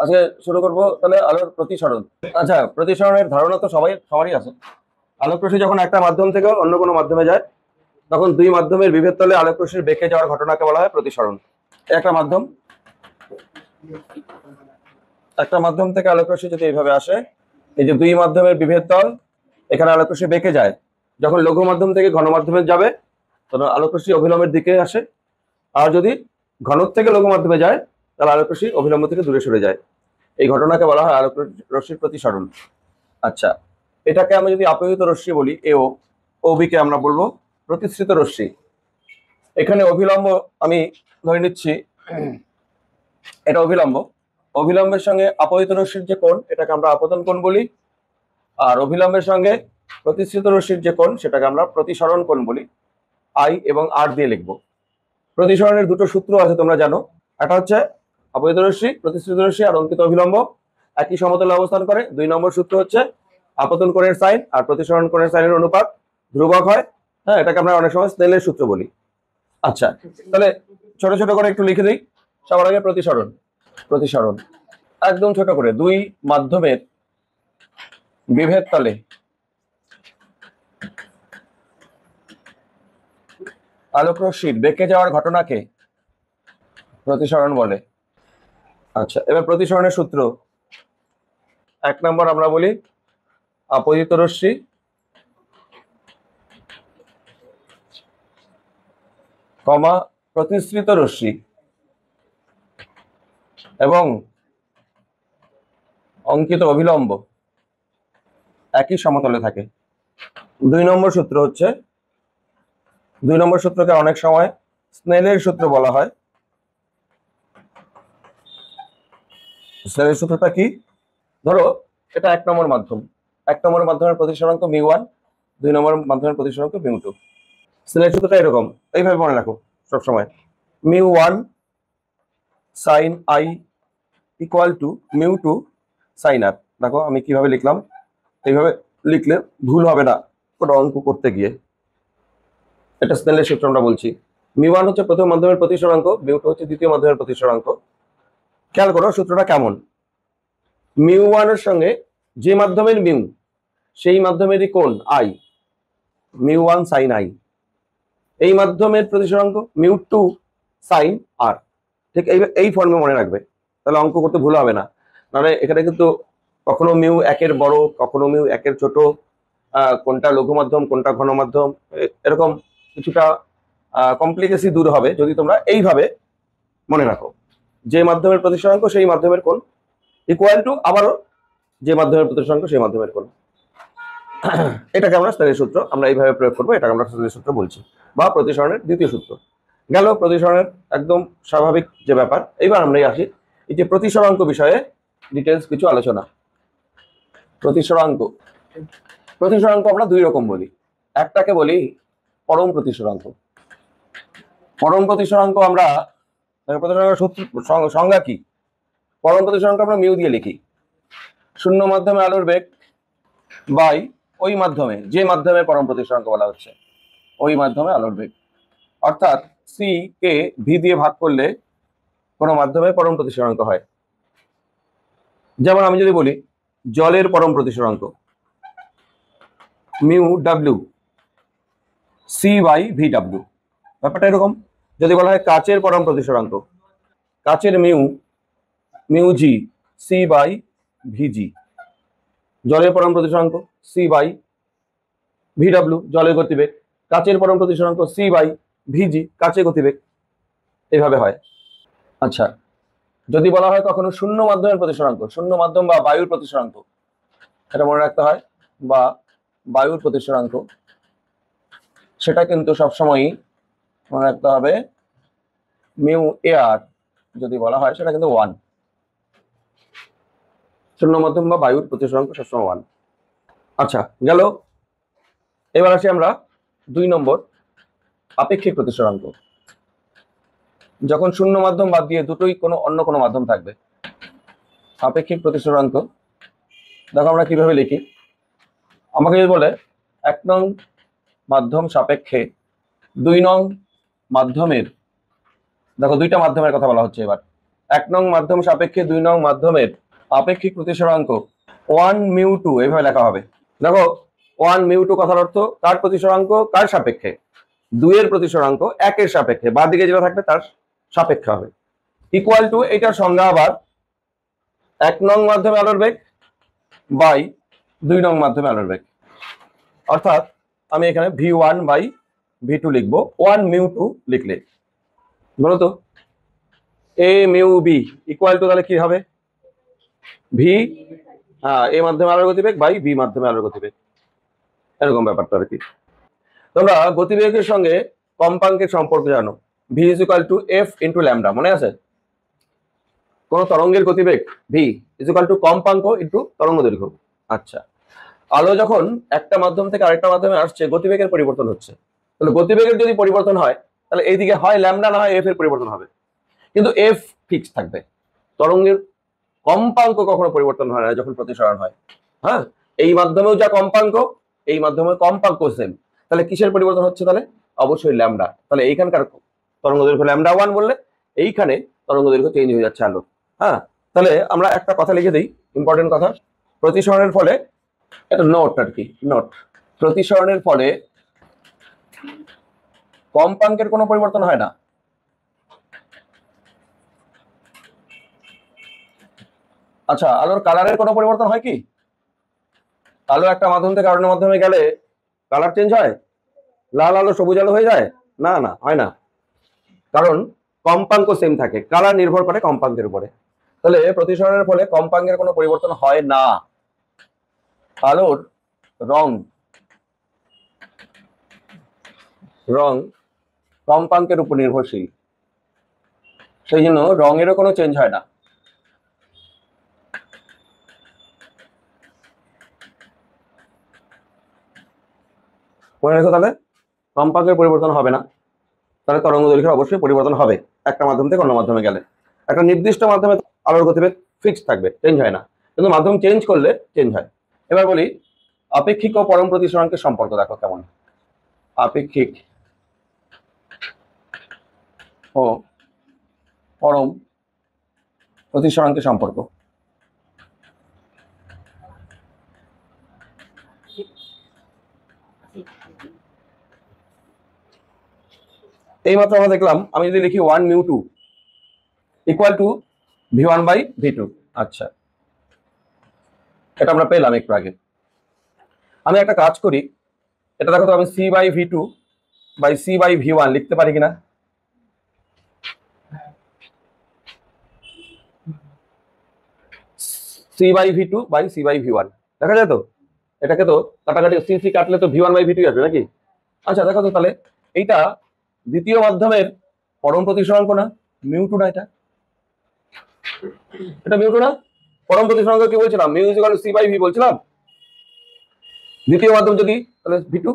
আজকে শুরু করব তাহলে আলোর প্রতিসরণ। আচ্ছা, প্রতিসরণের ধারণা তো সবারই আছে। আলোক রশ্মি যখন একটা মাধ্যম থেকে অন্য কোনো মাধ্যমে যায়, তখন দুই মাধ্যমের বিভেদ তলে আলোক রশ্মির বেঁকে যাওয়ার ঘটনাকে বলা হয় প্রতিসরণ। একটা মাধ্যম থেকে আলোক রশ্মি যদি এইভাবে আসে, এই যে দুই মাধ্যমের বিভেদ তল, এখানে আলোক রশ্মি বেঁকে যায়। যখন লঘু মাধ্যম থেকে ঘন মাধ্যমে যাবে, তখন আলোক রশ্মি অভিলম্বের দিকে আসে। আর যদি ঘন থেকে লঘু মাধ্যমে যায়, তাহলে আলোক রশ্মি অভিলম্ব থেকে দূরে সরে যায়। এই ঘটনাকে বলা হয় আলোক রশ্মির প্রতিসরণ। আচ্ছা, এটাকে আমরা যদি আপতিত রশ্মি বলি, এও ওবিকে আমরা বলবো প্রতিসৃত রশ্মি। এখানে অভিলম্ব আমি ধরে নিচ্ছি, এটা অভিলম্ব। অভিলম্বের সঙ্গে আপতিত রশ্মির যে কোণ, এটাকে আমরা আপতন কোণ বলি। আর অভিলম্বের সঙ্গে প্রতিসৃত রশ্মির যে কোণ, সেটাকে আমরা প্রতিসরণ কোণ বলি। আই এবং আর দিয়ে লিখবো। প্রতিসরণের দুটো সূত্র আছে, তোমরা জানো। একটা হচ্ছে আপতিত রশ্মি, প্রতিসৃত রশ্মি আর অঙ্কিত অভিলম্ব একই সমতলে অবস্থান করে। 2 নম্বর সূত্র হচ্ছে আপতন কোণের সাইন আর প্রতিসরণ কোণের সাইনের অনুপাত ধ্রুবক হয়। হ্যাঁ, এটাকে আমরা অনেক সময় স্নেলের সূত্র বলি। আচ্ছা, তাহলে ছোট ছোট করে একটু লিখে দিই। সবার আগে প্রতিসরণ। প্রতিসরণ একদম ছোট করে, দুই মাধ্যমের বিভেদ তলে আলোক রশ্মির বেঁকে যাওয়ার ঘটনাকে প্রতিসরণ বলে। আচ্ছা, এবার প্রতিসরণের সূত্র। 1 নম্বর আমরা বলি আপতিত রশ্মি কমা প্রতিসৃত রশ্মি এবং অঙ্কিত অভিলম্ব একই সমতলে থাকে। 2 নম্বর সূত্র হচ্ছে, 2 নম্বর সূত্রকে অনেক সময় স্নেলের সূত্র বলা হয়। স্নেলের সূত্রটা কি? ধরো এটা 1 নম্বর মাধ্যম। 1 নম্বর মাধ্যমের প্রতিসরাঙ্ক μ1, 2 নম্বর মাধ্যমের প্রতিসরাঙ্ক μ2। স্নেলের সূত্রটা এরকম, এইভাবে মনে রাখো সবসময়। μ1 sin i equal to μ2 sin r। দেখো আমি কিভাবে লিখলাম, এইভাবে লিখলে ভুল হবে না কোনো অঙ্ক করতে গিয়ে। এটা স্নেলের সূত্র আমরা বলছি। μ1 হচ্ছে প্রথম মাধ্যমের প্রতিসরাঙ্ক, μ2 হচ্ছে দ্বিতীয় মাধ্যমের প্রতিসরাঙ্ক। খেয়াল করো সূত্রটা কেমন। μ1 এর সঙ্গে যে মাধ্যমের মিউ, সেই মাধ্যমেরই কোণ আই, μ1 sin i। এই মাধ্যমের প্রতিসরাঙ্ক μ2 sin r। ঠিক এই ফর্মে মনে রাখবে, তাহলে অঙ্ক করতে ভুল হবে না। মানে এখানে কিন্তু কখনো মিউ 1 এর বড়, কখনো মিউ 1 এর ছোট, কোনটা লঘু মাধ্যম কোনটা ঘন মাধ্যম, এরকম কিছুটা কমপ্লিকেসি দূর হবে যদি তোমরা এইভাবে মনে রাখো। যে মাধ্যমের প্রতিসরাঙ্ক সেই মাধ্যমের কোণ ইকুয়াল টু আবারও যে মাধ্যমের প্রতিসরাঙ্ক সেই মাধ্যমের কোণ। এটাকে আমরা স্নেলের সূত্র আমরা এইভাবে প্রয়োগ করবো, এটাকে আমরা স্নেলের সূত্র বলছি, বা প্রতিসরণের দ্বিতীয় সূত্র। গেল প্রতিসরণের একদম স্বাভাবিক যে ব্যাপার। এবার আমরাই আসি এই যে প্রতিসরাঙ্ক বিষয়ে ডিটেলস কিছু আলোচনা। প্রতিসরাঙ্ক, প্রতিসরাঙ্ক আমরা দুই রকম বলি। একটাকে বলি পরম প্রতিসরাঙ্ক। পরম প্রতিসরাঙ্ক আমরা প্রতিসরাঙ্কের সূত্র সংজ্ঞা কি? পরম প্রতিসরাঙ্ক আমরা মিউ দিয়ে লিখি। শূন্য মাধ্যমে আলোর বেগ বাই ওই মাধ্যমে, যে মাধ্যমে পরম প্রতিসরাঙ্ক বলা হচ্ছে, ওই মাধ্যমে আলোর বেগ। অর্থাৎ সি কে ভি দিয়ে ভাগ করলে কোনো মাধ্যমে পরম প্রতিসরাঙ্ক হয়। যেমন আমি যদি বলি জলের পরম প্রতিসরাঙ্ক mu W C by V W, ব্যাপারটা এরকম। যদি বলা হয় কাচের পরম প্রতিসরাঙ্ক, কাচের মিউ জি সি বাই ভিজি। জলের পরম প্রতিসরাঙ্ক সি বাই ভি ডাব্লিউ, জলের গতিবেগ। কাচের পরম প্রতিসরাঙ্ক সি বাই ভিজি, কাচের গতিবেগ। এইভাবে হয়। আচ্ছা, যদি বলা হয় কখনো শূন্য মাধ্যমের প্রতিসরাঙ্ক, শূন্য মাধ্যম বা বায়ুর প্রতিসরাঙ্ক, এটা মনে রাখতে হয়, বা বায়ুর প্রতিসরাঙ্ক, সেটা কিন্তু সবসময়ই মনে রাখতে হবে মিউ এয়ার যদি বলা হয়, সেটা কিন্তু 1। শূন্য মাধ্যম বা বায়ুর প্রতিসরাঙ্ক সবসময় 1। আচ্ছা গেল। এবার আসি আমরা 2 নম্বর আপেক্ষিক প্রতিসরাঙ্ক। যখন শূন্য মাধ্যম বাদ দিয়ে দুটোই অন্য কোনো মাধ্যম থাকবে। আপেক্ষিক প্রতিসরাঙ্ক দেখো আমরা কিভাবে লিখি। আমাকে যদি বলে 1 নং মাধ্যম সাপেক্ষে 2 নং মাধ্যমের দেখো দুইটা মাধ্যমের কথা বলা হচ্ছে এবার। 1 নং মাধ্যম সাপেক্ষে 2 নং মাধ্যমের আপেক্ষিক প্রতিসরাঙ্ক 1 মিউ 2 এইভাবে লেখা হবে। দেখো 1 মিউ 2 কথার অর্থ কার প্রতিসরাঙ্ক, কার সাপেক্ষে? 2 এর প্রতিসরাঙ্ক 1 এর সাপেক্ষে, বাঁ দিকে যেটা থাকবে তার সাপেক্ষে হবে। ইকুয়াল টু, এটার সংজ্ঞা আবার 1 নং মাধ্যমে আলোর বেগ বাই 2 নং মাধ্যমে আলোর বেগ। অর্থাৎ আমি এখানে v1 বাই v2 লিখবো। 1 মিউ 2 লিখলে বলো তো a mu b equal to তাহলে কি হবে? v, হ্যাঁ, a মাধ্যমে আলোর গতিবেগ বাই b মাধ্যমে আলোর গতিবেগ, এরকম ব্যাপারটা আর কি। তোমরা গতিবেগের সঙ্গে কম্পাঙ্কের সম্পর্ক জানো, v is equal two f into lambda, মনে আছে? কোন তরঙ্গের গতিবেগ v ইজ ইকুয়াল টু কম্পাঙ্ক ইন্টু তরঙ্গ দৈর্ঘ্য। আচ্ছা, আলো যখন একটা মাধ্যম থেকে আরেকটা মাধ্যমে আসছে গতিবেগের পরিবর্তন হচ্ছে, তাহলে গতিবেগের যদি পরিবর্তন হয় তাহলে এইদিকে হয় ল্যামডা না হয় এফ এর পরিবর্তন হবে, কিন্তু এফ ফিক্স থাকবে। তরঙ্গের কম্পাঙ্ক কখনো পরিবর্তন হয় না যখন প্রতিসরণ হয়। হ্যাঁ, এই মাধ্যমেও যা কম্পাঙ্ক, এই মাধ্যমে কম্পাঙ্ক সেম, তাহলে কিসের পরিবর্তন হচ্ছে? তাহলে অবশ্যই ল্যামডা। তাহলে এইখানকার তরঙ্গ দৈর্ঘ্য ল্যামডা 1 বললে এইখানে তরঙ্গ দৈর্ঘ্য চেঞ্জ হয়ে যাচ্ছে আলো। হ্যাঁ, তাহলে আমরা একটা কথা লিখে দিই, ইম্পর্টেন্ট কথা। প্রতিসরণের ফলে, এটা নোট আর কি, নোট, প্রতিসরণের ফলে কম্পাঙ্কের কোনো পরিবর্তন হয় না। আচ্ছা, আলোর কালারের কোনো পরিবর্তন হয় কি? আলো একটা মাধ্যম থেকে অন্য মাধ্যমে গেলে কালার চেঞ্জ হয়? লাল আলো সবুজ আলো হয়ে যায়? না, না, হয় না, কারণ কম্পাঙ্ক সেম থাকে, কালার নির্ভর করে কম্পাঙ্কের উপরে। তাহলে প্রতিসরণের ফলে কম্পাঙ্কের কোনো পরিবর্তন হয় না। আলোর রং রং কম্পাঙ্কের উপর নির্ভরশীল, সেই জন্য রঙেরও কোনো চেঞ্জ হয় না। মনে রেখো, তাহলে কম্পাঙ্কের পরিবর্তন হবে না, তাহলে তরঙ্গ দৈর্ঘ্যের অবশ্যই পরিবর্তন হবে একটা মাধ্যম থেকে অন্য মাধ্যমে গেলে। একটা নির্দিষ্ট মাধ্যমে আলোর গতিবেগ ফিক্স থাকবে, চেঞ্জ হয় না, কিন্তু মাধ্যম চেঞ্জ করলে চেঞ্জ হয়। এবার বলি আপেক্ষিক ও পরম প্রতিসরাঙ্কের সম্পর্ক দেখো কেমন। আপেক্ষিক ও পরম প্রতিসরাঙ্কের সম্পর্ক। এইমাত্র আমরা দেখলাম, আমি যদি লিখি 1 mu 2 equal two v1 by v2। আচ্ছা, এটা আমরা পেলাম একটু আগে। আমি একটা কাজ করি, এটা দেখো তো, আমি c by v2 by c by v1 লিখতে পারি কিনা? c by v2 by c by v1 দেখা যায় তো? এটাকে তো কাটাকাটি c c কাটলে তো v1 বাই v2 আসবে নাকি? আচ্ছা, দেখো তো তাহলে এইটা দ্বিতীয় মাধ্যমের পরম প্রতিসরাঙ্ক না? মিউ 2 না? এটা মিউ 2 না? পরম প্রতিসরাঙ্ক কি বলছিলাম? Mu is equal to c by v বলছিলাম। দ্বিতীয় মাধ্যম যদি, তাহলে v2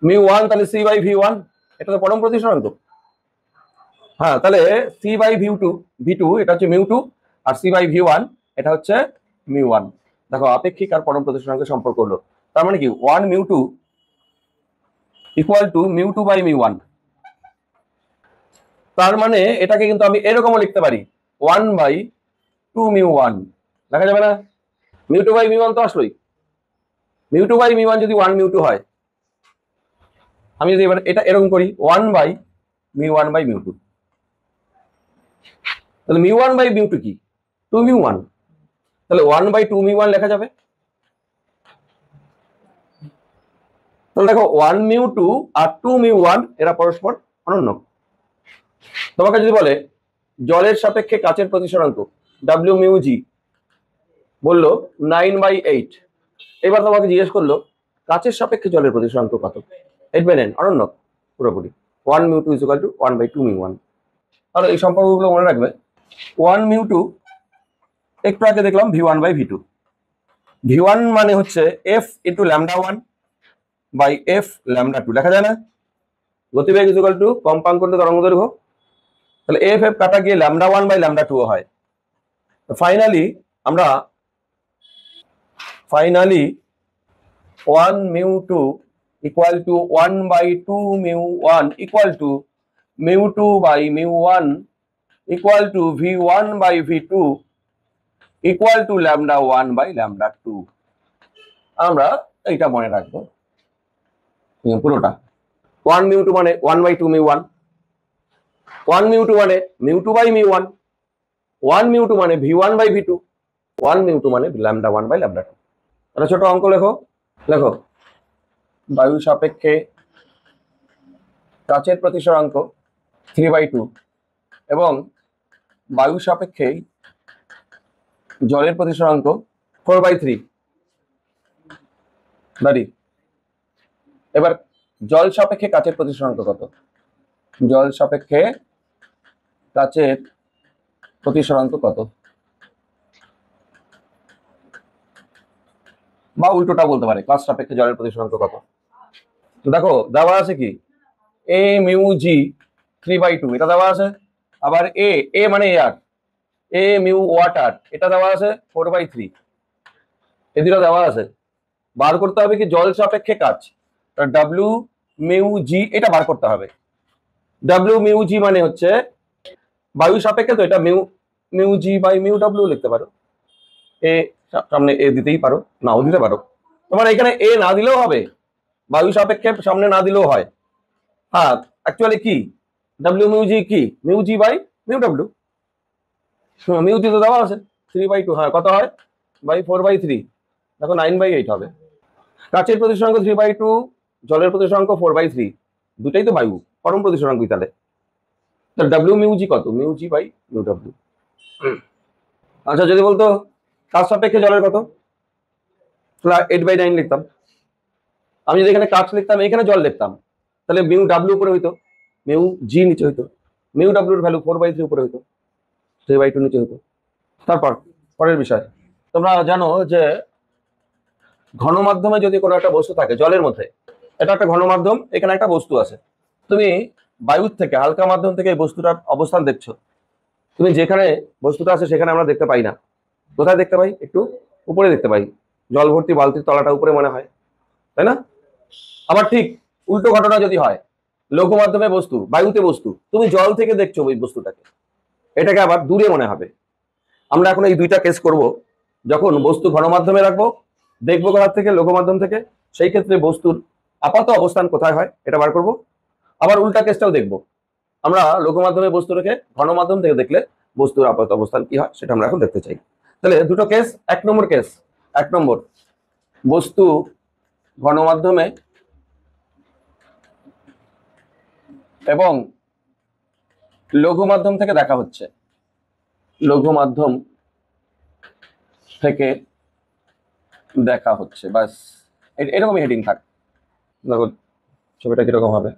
মিউ 1, তাহলে c বাই v1, এটা তো পরম প্রতিসরাঙ্ক। হ্যাঁ, তাহলে c বাই v2 এটা হচ্ছে mu 2, R c by v1 এটা হচ্ছে মিউ 1। দেখো আপেক্ষিক আর পরম প্রতিসরাঙ্কের সম্পর্ক হলো, তার মানে কি 1 mu 2 equal to mu 2 by mu 1। তার মানে এটাকে কিন্তু আমি এরকমও লিখতে পারি, 1 বাই 2 মিউ 1 লেখা যাবে না? মিউ 2 বাই মিউ 1 তো আসলোই। মিউ 2 বাই মিউ 1 যদি 1 মিউ 2 হয়, আমি যদি এবার এটা এরকম করি 1 বাই মিউ 1 বাই মিউ 2, তাহলে মিউ 1 বাই মিউ 2 কি? 2 মিউ 1, তাহলে 1 বাই 2 মিউ 1 লেখা যাবে। তাহলে দেখো 1 মিউ 2 আর 2 মিউ 1 এরা পরস্পর অনন্য। তোমাকে যদি বলে জলের সাপেক্ষে কাচের প্রতিসরাঙ্ক W মিউ জি, বললো 9/8, এবার তোমাকে জিজ্ঞেস করলো কাচের সাপেক্ষে জলের প্রতিসরাঙ্ক কত? 8/9, অনন্য পুরোপুরি। 1 mu 2 is equal to 1 by 2 mu 1। তাহলে এই সম্পর্কগুলো মনে রাখবে। 1 মিউ 2 একটু আগে দেখলাম v1 বাই v2, v1 মানে হচ্ছে f into lambda 1 by f lambda 2 লেখা যায় না? গতিবেগ ইজ ইকুয়াল টু কম্পাঙ্ক ইন্টু তরঙ্গ দৈর্ঘ্য, তাহলে f f কাটা গিয়ে ল্যামডা 1 বাই ল্যামডা 2 হয়। Finally 1 mu 2 equal to 1 by 2 mu 1 equal to mu2 by mu1 equal to v1 by v2 equal to lambda 1 by lambda 2। আমরা এইটা মনে রাখবো পুরোটা। 1 mu2 মানে 1 by 2 mu1, 1 mu2 মানে mu2 by mu1, 1 mu2 মানে v1 by v2, 1 mu2 মানে lambda 1 by lambda 2। একটা ছোট অঙ্ক লেখো, লেখো বায়ু সাপেক্ষে কাচের প্রতিসরাঙ্ক 3/2 এবং বায়ু সাপেক্ষে জলের প্রতিসরাঙ্ক 4/3। বাড়ি এবার জল সাপেক্ষে কাচের প্রতিসরাঙ্ক কত? জল সাপেক্ষে কাচের প্রতিসরাঙ্ক কত? বা উল্টোটা বলতে পারে, কাচ সাপেক্ষে জলের প্রতিসরাঙ্ক কত? দেখো দেওয়া আছে কি a mu g 3/2 এটা দেওয়া আছে, আবার a মানে এয়ার, a mu ওয়াটার এটা দেওয়া আছে 4/3, এই দুটো দেওয়া আছে। বার করতে হবে কি জল সাপেক্ষে কাচ, w mu g এটা বার করতে হবে। w mu g মানে হচ্ছে বায়ু সাপেক্ষে, তো এটা mu g by mu w লিখতে পারো, এ সামনে এ দিতেই পারো, নাও দিতে পারো। তোমার এখানে এ না দিলেও হবে, বায়ু সাপেক্ষে সামনে না দিলেও হয়। হ্যাঁ অ্যাকচুয়ালি কি w mu g কি mu g by mu w, mu g তো দেওয়া আছে 3/2, হ্যাঁ কত হয় বাই 4/3, দেখো 9/8 হবে। কাচের প্রতিসরাঙ্ক 3/2, জলের প্রতিসরাঙ্ক 4/3, দুটাই তো বায়ু, পরম প্রতিসরাঙ্কই তাহলে। তো w mu g কত? mu g by mu w। আচ্ছা যদি বলতো কাচ সাপেক্ষে জলের কত, তাহলে 8/9 লিখতাম। আমি যদি এখানে কাচ লিখতাম, এখানে জল লিখতাম, তাহলে মিউ ডাব্লিউ উপরে হইতো, মিউ জি নিচে হইতো, মিউ ডাব্লিউর ভ্যালু 4/3 উপরে হইতো, 3/2 নিচে হইতো। তারপর পরের বিষয়, তোমরা জানো যে ঘন মাধ্যমে যদি কোনো একটা বস্তু থাকে, জলের মধ্যে এটা একটা ঘন মাধ্যম, এখানে একটা বস্তু আছে, তুমি বায়ুর থেকে হালকা মাধ্যম থেকে এই বস্তুটার অবস্থান দেখছো, তুমি যেখানে বস্তুটা আছে সেখানে আমরা দেখতে পাই না, কোথায় দেখতে পাই? একটু উপরে দেখতে পাই, জল ভর্তি বালতির তলাটা উপরে মনে হয়, তাই না? আবার ঠিক উল্টো ঘটনা যদি হয়, লঘু মাধ্যমে বস্তু, বায়ুতে বস্তু, তুমি জল থেকে দেখছো ওই বস্তুটাকে, এটাকে আবার দূরে মনে হবে। আমরা এখন এই দুইটা কেস করব, যখন বস্তু ঘন মাধ্যমে রাখবো দেখবো কোথা থেকে, লঘু মাধ্যম থেকে, সেই ক্ষেত্রে বস্তুর আপাত অবস্থান কোথায় হয় এটা বার করব। আবার উল্টা কেসটাও দেখবো, আমরা লঘু মাধ্যমে বস্তু রেখে ঘন মাধ্যম থেকে দেখলে বস্তুর আপাত অবস্থান কি হয় সেটা আমরা এখন দেখতে চাই। তাহলে দুটো কেস, এক নম্বর কেস, এক নম্বর বস্তু ঘন মাধ্যমে এবং লঘু মাধ্যম থেকে দেখা হচ্ছে, লঘু মাধ্যম থেকে দেখা হচ্ছে, বাস এরকমই হেডিং থাক। দেখো ছবিটা কিরকম হবে,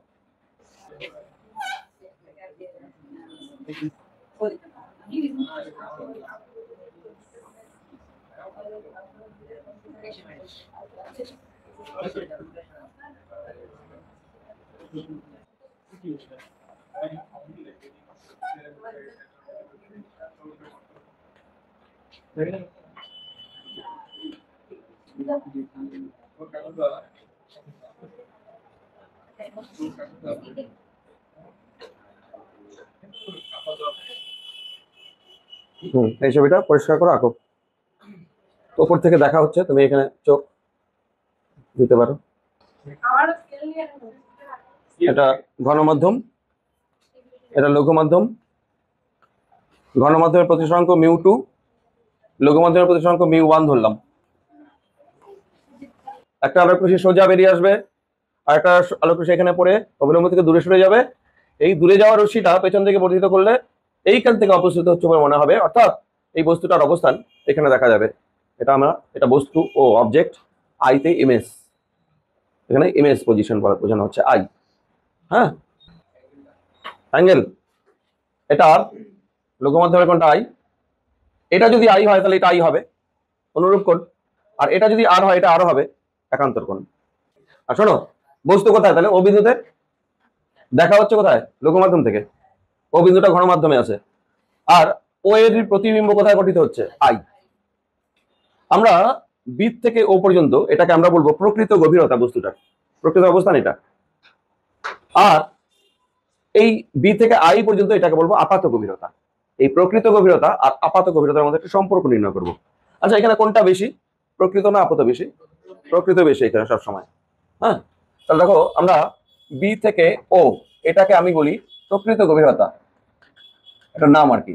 এই ছবিটা পরিষ্কার করে আঁকো, উপর থেকে দেখা হচ্ছে, তুমি এখানে চোখ দিতে পারো। এটা ঘন মাধ্যম, এটা লঘু মাধ্যম, ঘন মাধ্যমের প্রতিসরাঙ্ক mu2, লঘু মাধ্যমের প্রতিসরাঙ্ক mu1 ধরলাম। একটা আলোক রশ্মি সোজা বেরিয়ে আসবে, আর একটা আলোক রশ্মি এখানে পড়ে অবিলম্ব থেকে দূরে সরে যাবে, এই দূরে যাওয়া রশ্মিটা পেছন থেকে বর্ধিত করলে এইখান থেকে অপসৃত হচ্ছে বলে মনে হবে, অর্থাৎ এই বস্তুটার অবস্থান এখানে দেখা যাবে। এটা বস্তু ও অবজেক্ট, আইতে ইমেজ, এখানে ইমেজ পজিশন বোঝানো হচ্ছে আই। হ্যাঁ অ্যাঙ্গেল, এটা লঘু মাধ্যমের কোনটা আই, এটা যদি আই হয় তাহলে এটা আই হবে অনুরূপ কোণ, আর এটা যদি আর হয় এটা আরো হবে একান্তর কোণ। আর শোনো বস্তু কোথায়, তাহলে ও বিন্দুতে দেখা হচ্ছে কোথায়, লঘু মাধ্যম থেকে, ও বিন্দুটা ঘন মাধ্যমে আছে, আর ও এর প্রতিবিম্ব কোথায় গঠিত হচ্ছে, আই। আমরা বৃত্ত থেকে ও পর্যন্ত এটাকে আমরা বলবো প্রকৃত গভীরতা বস্তুটার, প্রকৃত অবস্থান এটা। আর এই বি থেকে আই পর্যন্ত এটাকে বলবো আপাত গভীরতা। এই প্রকৃত গভীরতা আর আপাত গভীরতার মধ্যে একটা সম্পর্ক নির্ণয় করব। আচ্ছা, এখানে কোনটা বেশি, প্রকৃত না আপাত বেশি? প্রকৃত বেশি এখানে সবসময়। হ্যাঁ, তাহলে দেখো আমরা বি থেকে ও এটাকে আমি বলি প্রকৃত গভীরতা, একটা নাম আর কি।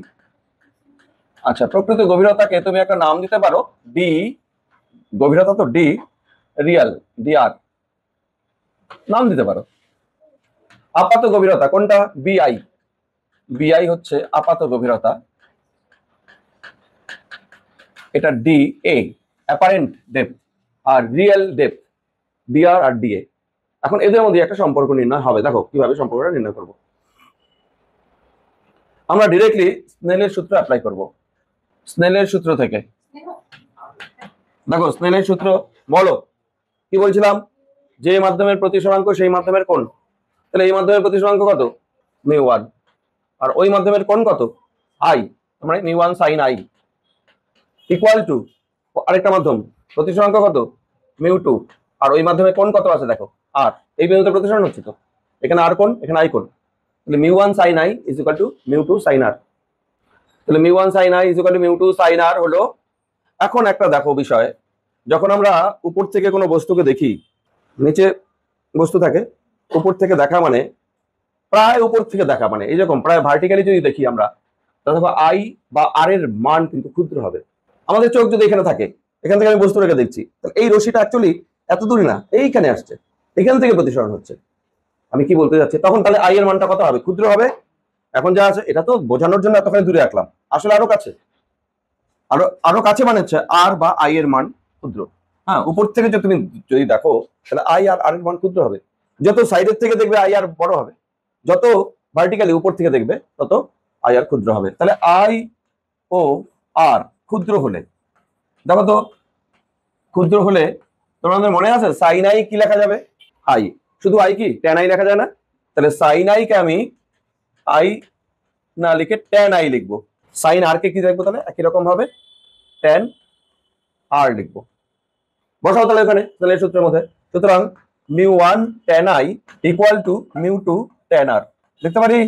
আচ্ছা, প্রকৃত গভীরতাকে তুমি একটা নাম দিতে পারো ডি, গভীরতা তো ডি, রিয়াল ডি আর নাম দিতে পারো। আপাত গভীরতা কোনটা? বিআই, বিআই হচ্ছে আপাত গভীরতা, এটা ডি এ অ্যাপারেন্ট ডেপথ, আর রিয়েল ডেপথ ডিআর আর ডিএ। এখন এদের মধ্যে একটা সম্পর্ক নির্ণয় হবে। দেখো কিভাবে সম্পর্কটা নির্ণয় করব। আমরা ডিরেক্টলি স্নেলের সূত্র অ্যাপ্লাই করব। স্নেলের সূত্র থেকে দেখো, স্নেলের সূত্র বলো কি বলছিলাম, যে মাধ্যমের প্রতিসরাঙ্ক সেই মাধ্যমের কোণ। তাহলে এই মাধ্যমের প্রতিসরাঙ্ক কত? μ1, আর ওই মাধ্যমের কোণ কত? আই, মানে μ1 sin i ইকুয়াল টু আরেকটা মাধ্যম প্রতিসরাঙ্ক কত? μ2, আর ওই মাধ্যমে কোণ কত আছে দেখো আর। এই বিন্দুতে প্রতিসরণ হচ্ছে তো, এখানে আর কোণ এখানে আই কোণ, তাহলে μ1 sin i is equal to μ2 sin r। তাহলে μ1 sin i is equal to μ2 sin r হলো। এখন একটা দেখো বিষয়, যখন আমরা উপর থেকে কোনো বস্তুকে দেখি, নিচে বস্তু থাকে, উপর থেকে দেখা মানে প্রায় উপর থেকে দেখা মানে এইরকম প্রায় ভার্টিক্যালি যদি দেখি আমরা, তাহলে দেখো আই বা আর এর মান কিন্তু ক্ষুদ্র হবে। আমাদের চোখ যদি এখানে থাকে, এখান থেকে আমি বস্তুটাকে দেখছি, তাহলে এই রশিটা অ্যাকচুয়ালি এত দূরে না, এইখানে আসছে, এখান থেকে প্রতিসরণ হচ্ছে। আমি কি বলতে যাচ্ছি, তখন তাহলে আই এর মানটা কত হবে? ক্ষুদ্র হবে। এখন যা আছে এটা তো বোঝানোর জন্য এতখানি দূরে রাখলাম, আসলে আরো কাছে, আরো আরো কাছে মানে হচ্ছে আর বা আই এর মান ক্ষুদ্র। হ্যাঁ, উপর থেকে যদি তুমি যদি দেখো, তাহলে আই আর আর এর মান ক্ষুদ্র হবে। যত সাইডের থেকে দেখবে আই আর বড় হবে, যত ভার্টিক্যালি উপর থেকে দেখবে তত আই আর ক্ষুদ্র হবে। তাহলে আই ও আর ক্ষুদ্র হলে, দেখো তো ক্ষুদ্র হলে তোমাদের মনে আছে সাইন আই কি লেখা যাবে? আই, শুধু আই কি ট্যান আই লেখা যায় না? তাহলে সাইন আই কে আমি আই না লিখে ট্যান আই লিখবো। সাইন আর কে কি লিখবো তাহলে একই রকম ভাবে ট্যান আর লিখবো। বসাও তাহলে এখানে স্নেলের সূত্রের মধ্যে। সুতরাং μ1 tan i equal to μ2 tan r লিখতে পারি?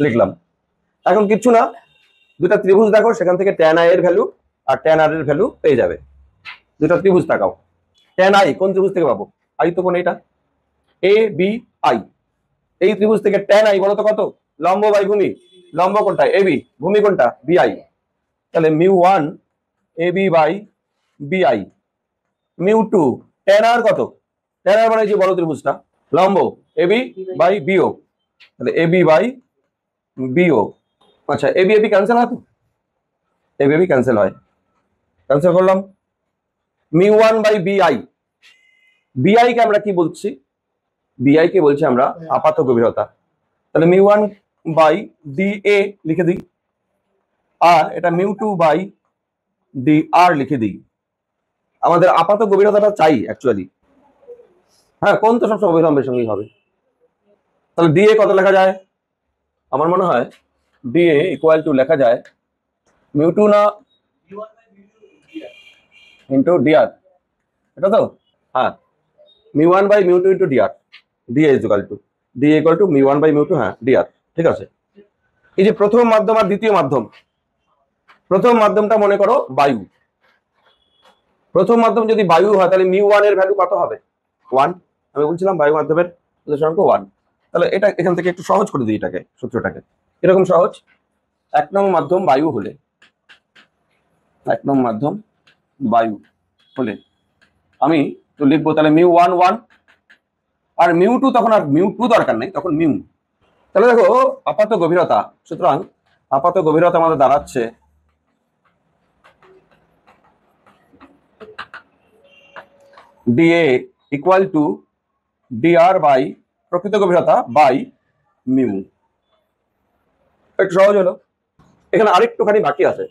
লিখলাম। এখন কিচ্ছু না, দুটা ত্রিভুজ দেখো, সেখান থেকে tan i এর ভ্যালু আর tan r এর ভ্যালু পেয়ে যাবে। দুটা ত্রিভুজ তাকাও, tan i কোন ত্রিভুজ থেকে পাবো? আই তো কোন এটা এ বি আই, এই ত্রিভুজ থেকে tan i বলো তো কত? লম্ব বাই ভূমি, লম্ব কোনটা? এ বি, ভূমি কোনটা? বিআই। তাহলে μ1 এ বি বাই বিআই, μ2 tan r কত? tan r মানে যে বড় ত্রিভুজটা, লম্ব এবি বাই বিও, তাহলে এবি বাই বিও। আচ্ছা, এবি এবি ক্যান্সেল হয় তো, এবি এবি ক্যান্সেল হয়, ক্যান্সেল করলাম। μ1 বাই বিআই, বিআই কে আমরা কি বলছি? বিআই কে বলছি আমরা আপাত গভীরতা। তাহলে μ1 বাই ডি এ লিখে দিই, আর এটা μ2 বাই ডি আর লিখে দিই। আমাদের আপাত গভীরতাটা চাই অ্যাকচুয়ালি। হ্যাঁ, কোন তো সবসময় অবিলম্বের সঙ্গেই হবে। তাহলে ডিএ কত লেখা যায়? আমার মনে হয় ডিএ ইকুয়াল টু লেখা যায় μ2 না ইন্টু ডিআর, এটা তো? হ্যাঁ, μ1 by μ2 into D R, D A equal to μ1 by μ2, হ্যাঁ ডিআর, ঠিক আছে। এই যে প্রথম মাধ্যম আর দ্বিতীয় মাধ্যম, প্রথম মাধ্যমটা মনে করো বায়ু। প্রথম মাধ্যম যদি বায়ু হয় তাহলে μ1 এর ভ্যালু কত হবে? 1। আমি বলছিলাম বায়ু মাধ্যমের প্রতিসরাঙ্ক 1। তাহলে এটা এখান থেকে একটু সহজ করে দিই এটাকে, সূত্রটাকে এরকম সহজ। 1 নং মাধ্যম বায়ু হলে, 1 নং মাধ্যম বায়ু হলে আমি তো লিখবো তাহলে μ1 1, আর μ2 তখন আর μ2 দরকার নেই, তখন মিউ। তাহলে দেখো আপাত গভীরতা, সুতরাং আপাত গভীরতা আমাদের দাঁড়াচ্ছে D A equal to D R by প্রকৃত গভীরতা বাই মিউ। একটু সহজ হলো। এখানে আরেকটুখানি বাকি আছে,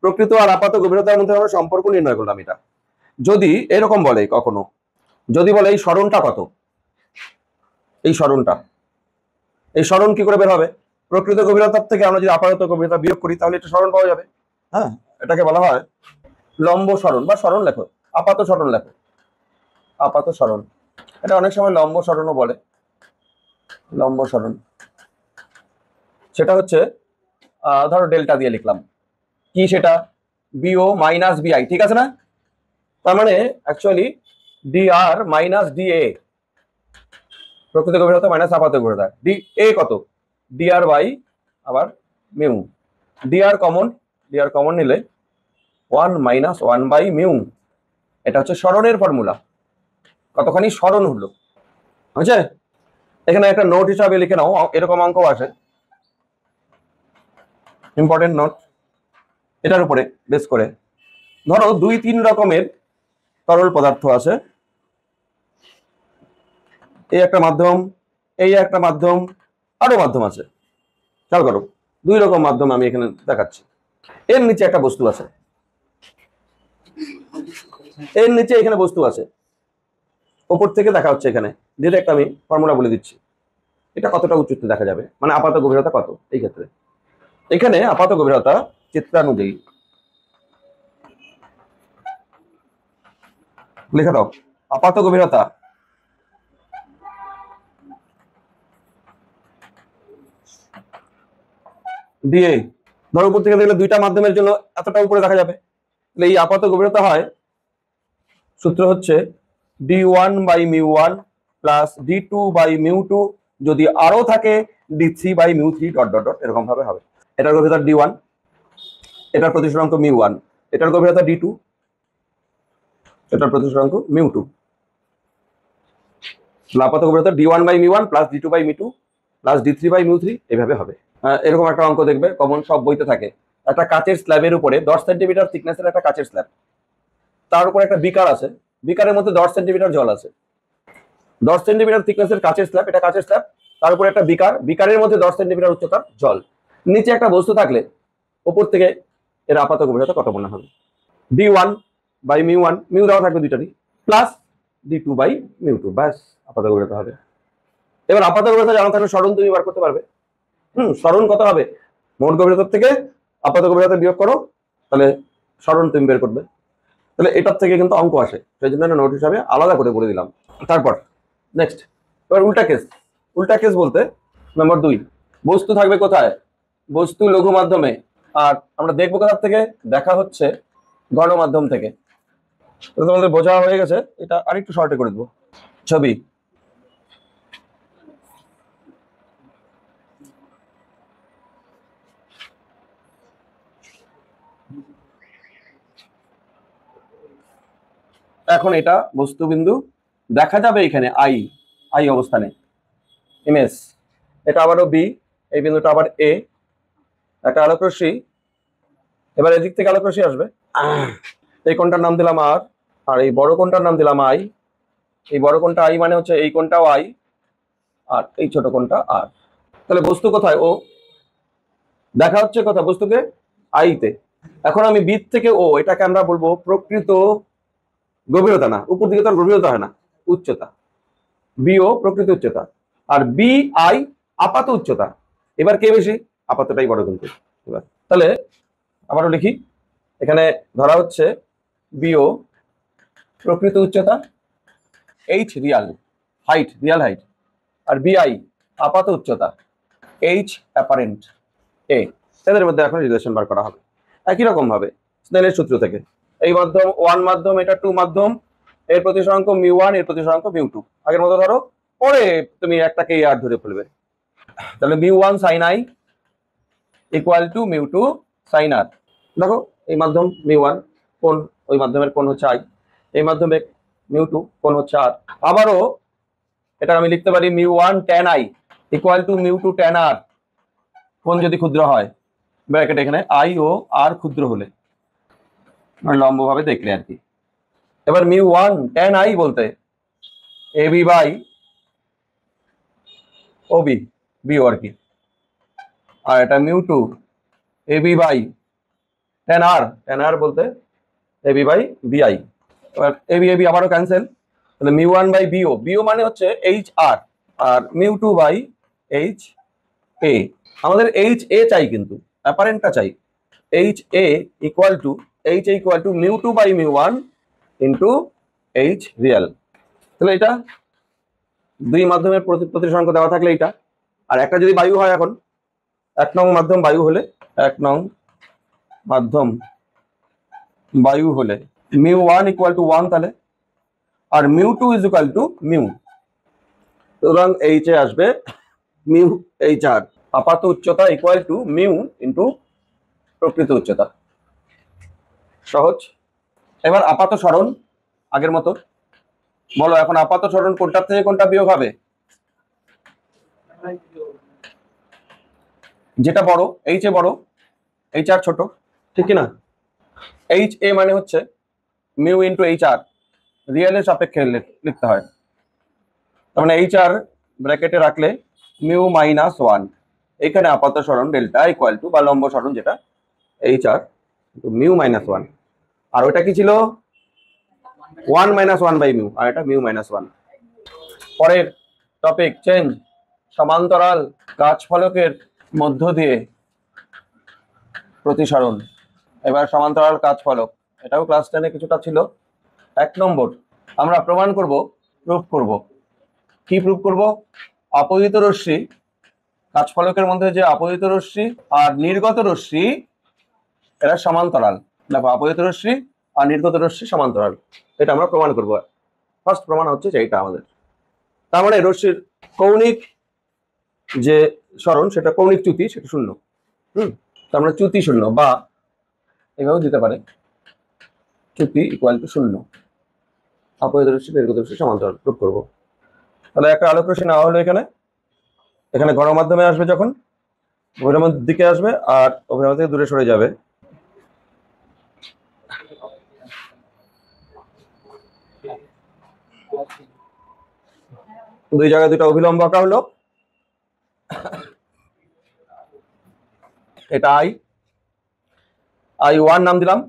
প্রকৃত আর আপাত গভীরতার মধ্যে আমরা সম্পর্ক নির্ণয় করলাম। এটা যদি এরকম বলে কখনো, যদি বলে এই সরণটা কত, এই সরণটা, এই সরণ কি করে বের হবে? প্রকৃত গভীরতার থেকে আমরা যদি আপাত গভীরতা বিয়োগ করি তাহলে এটা সরণ পাওয়া যাবে। হ্যাঁ, এটাকে বলা হয় লম্ব সরণ বা সরণ লেখো, আপাত সরণ লেখো, আপাত সরণ। এটা অনেক সময় লম্ব সরণও বলে, লম্ব সরণ, সেটা হচ্ছে ধরো ডেল্টা দিয়ে লিখলাম, কি সেটা বিও মাইনাস বিআই, ঠিক আছে না? তার মানে অ্যাকচুয়ালি ডিআর মাইনাস ডিএ, প্রকৃত গভীরতা মাইনাস আপাত গভীরতা, ডি এ কত, ডিআর বাই আবার মিউ, ডিআর কমন নিলে 1 মাইনাস 1 বাই মিউ, এটা হচ্ছে সরণের ফর্মুলা। কতখানি সরণ হলো, বুঝছে? এখানে একটা নোট হিসাবে লিখে নাও, এরকম অঙ্ক আসে, ইম্পর্টেন্ট নোট, এটার উপরে বেস করে ধরো 2-3 রকমের তরল পদার্থ আছে, এই একটা মাধ্যম, এই একটা মাধ্যম, আরো মাধ্যম আছে, খেয়াল করো 2 রকম মাধ্যম আমি এখানে দেখাচ্ছি। এর নিচে একটা বস্তু আছে, এর নিচে এখানে বস্তু আছে, উপর থেকে দেখা হচ্ছে এখানে, ডিরেক্ট আমি ফর্মুলা বলে দিচ্ছি, এটা কতটা উচ্চতে দেখা যাবে, মানে আপাত গভীরতা কত। এই ক্ষেত্রে এখানে আপাত গভীরতা চিত্রানুযায়ী লিখে দাও, আপাত গভীরতা দিয়ে, ধরো উপর থেকে দেখলে 2টা মাধ্যমের জন্য এতটা উপরে দেখা যাবে, তাহলে এই আপাত গভীরতা হয়, সূত্র হচ্ছে d1 by mu one plus d2 by mu two, যদি আরো থাকে d3 by mu three dot dot dot, এরকম ভাবে হবে। এটার গভীরতা d1, এটার প্রতিসরাঙ্ক মিউ ওয়ান, এটার গভীরতা d2, এটার প্রতিসরাঙ্ক মিউ টু, আপাত গভীরতা d1 by mu one plus d2 by mu two plus d3 by mu three, এইভাবে হবে। এরকম একটা অঙ্ক দেখবে, কমন সব বইতে থাকে, একটা কাচের স্ল্যাবের উপরে 10 সেন্টিমিটার থিকনেসের একটা কাচের স্ল্যাব, তার উপর একটা বিকার আছে, বিকারের মধ্যে 10 সেন্টিমিটার জল আছে, 10 সেন্টিমিটার থিকনেসের কাচের স্ল্যাব, এটা কাচের স্ল্যাব, তার উপরে একটা বিকার, বিকারের মধ্যে 10 সেন্টিমিটার উচ্চতার জল, নিচে একটা বস্তু থাকলে উপর থেকে এর আপাত গভীরতা কত মনে হবে, d1 by mu one, mu দেওয়া থাকবে দুইটারই, plus d2 by mu two, ব্যাস আপাত গভীরতা হবে। এবার আপাত গভীরতা জানা থাকলে সরণ তুমি বার করতে পারবে। সরণ কত হবে, মোট গভীরতার থেকে আপাত গভীরতা বিয়োগ করো, তাহলে সরণ তুমি বের করবে। তাহলে এটার থেকে কিন্তু অঙ্ক আসে, সেই জন্য নোট হিসাবে আলাদা করে বলে দিলাম। তারপর নেক্সট, এবার উল্টা কেস। উল্টা কেস বলতে নম্বর 2, বস্তু থাকবে কোথায়, বস্তু লঘু মাধ্যমে, আর আমরা দেখবো কোথা থেকে, দেখা হচ্ছে গণমাধ্যম থেকে। তোমাদের বোঝা হয়ে গেছে, এটা আরেকটু শর্টে করে দেবো। ছবি, এখন এটা বস্তুবিন্দু, দেখা যাবে এখানে আই, আই অবস্থানে ইমেজ, এটা আবারও বি, এই বিন্দুটা আবার এ, একটা আলোক রশ্মি, এবার এদিক থেকে আলোক রশ্মি আসবে, এই কোণটার নাম দিলাম আর, আর এই বড় কোণটার নাম দিলাম আই, এই বড় কোণটা আই মানে হচ্ছে এই কোণটাও আই, আর এই ছোট কোণটা আর। তাহলে বস্তু কোথায়, ও দেখা হচ্ছে কোথায়, বস্তুকে আইতে। এখন আমি বি থেকে ও, এটাকে আমরা বলবো প্রকৃত গভীরতা, না উপর দিকে তো আর গভীরতা হয় না, উচ্চতা, বিও প্রকৃত উচ্চতা, আর বি আই আপাত উচ্চতা। এবার কে বেশি, আপাতটাই বড় কিন্তু। এবার তাহলে আবারও লিখি, এখানে ধরা হচ্ছে বিও প্রকৃত উচ্চতা, H real height, real height, আর বিআই আপাত উচ্চতা, এইচ অ্যাপারেন্ট এ। এদের মধ্যে এখন রিলেশন বার করা হবে একই রকম ভাবে স্নেলের সূত্র থেকে। এই মাধ্যম 1 মাধ্যম, এটা 2 মাধ্যম, এর প্রতিসরাঙ্ক মিউ ওয়ান, এর প্রতিসরাঙ্ক মিউ টু, আগের মতো ধরো, পরে তুমি একটাকে আর ধরে ফেলবে। তাহলে mu one sine I equal to mu two sine R. দেখো এই মাধ্যম মিউ ওয়ান, কোন ওই মাধ্যমের কোন হচ্ছে আই, এই মাধ্যমে মিউ টু কোন হচ্ছে আর। আবারও এটা আমি লিখতে পারি mu one tan I equal to mu two tan R, কোন যদি ক্ষুদ্র হয়, ব্র্যাকেট এখানে আই ও আর ক্ষুদ্র হলে, মানে লম্বভাবে দেখলে আর কি। এবার মিউ ওয়ান ট্যান আই বলতে A B by O B, B O আর কি, আর এটা mu two A B by tan R বলতে এ বি বাই বিআই। এবার এ বি আবারও ক্যান্সেল, তাহলে mu one by B O, B O মানে হচ্ছে এইচ আর, আর mu two by H A. আমাদের এইচ এ চাই, কিন্তু অ্যাপারেন্টটা চাই, H A equal to mu two by mu one into H real. তাহলে এটা দুই মাধ্যমের প্রতিসরাঙ্ক দেওয়া থাকলে এইটা, আর একটা যদি বায়ু হয়, এখন 1 নং মাধ্যম বায়ু হলে, 1 নং মাধ্যম বায়ু হলে μ1 = 1, তাহলে আর μ2 = μ। সুতরাং এইচ এ আসবে μhr, আপাত উচ্চতা = μ × প্রকৃত উচ্চতা। সহজ। এবার আপাত সরণ আগের মতো বলো, এখন আপাত সরণ কোনটা থেকে কোনটা বিয়োগ হবে? যেটা বড়, এইচ এ বড়, এইচ আর ছোট, ঠিক কি না? এইচ এ মানে হচ্ছে μ × HR, রিয়েলের সাপেক্ষে লিখতে হয়। তার মানে HR ব্র্যাকেটে রাখলে μ-1, এখানে আপাত সরণ ডেল্টা = বা লম্ব সরণ যেটা HR μ-1, আর ওটা কি ছিল 1 - 1/μ, আর এটা μ-1। পরের টপিক চেঞ্জ, সমান্তরাল কাচ ফলকের মধ্য দিয়ে প্রতিসরণ। এবার সমান্তরাল কাচ ফলক, এটাও ক্লাস 10-এ কিছুটা ছিল। 1 নম্বর আমরা প্রমাণ করব, প্রুফ করব। কি প্রুফ করব? আপতিত রশ্মি, কাচ ফলকের মধ্যে যে আপতিত রশ্মি আর নির্গত রশ্মি এরা সমান্তরাল। দেখো, আপতিত রশ্মি আর নির্গত রশ্মি সমান্তরাল, এটা আমরা প্রমাণ করব। ফার্স্ট প্রমাণ হচ্ছে এইটা আমাদের। তার মানে রশ্মির কৌণিক যে সরণ, সেটা কৌণিক চ্যুতি, সেটা শূন্য। তার মানে চ্যুতি শূন্য, বা এভাবেও দিতে পারে, চ্যুতি = 0। আপতিত রশ্মি নির্গত রশ্মি সমান্তরাল প্রুফ করব। তাহলে একটা আলোক রশ্মি নেওয়া হলো, এখানে ঘন মাধ্যমে আসবে, যখন অভিলম্বের দিকে আসবে আর অভিলম্ব থেকে দূরে সরে যাবে। দুই জায়গায় দুটো অভিলম্ব আঁকা হলো। এটা I1 নাম দিলাম,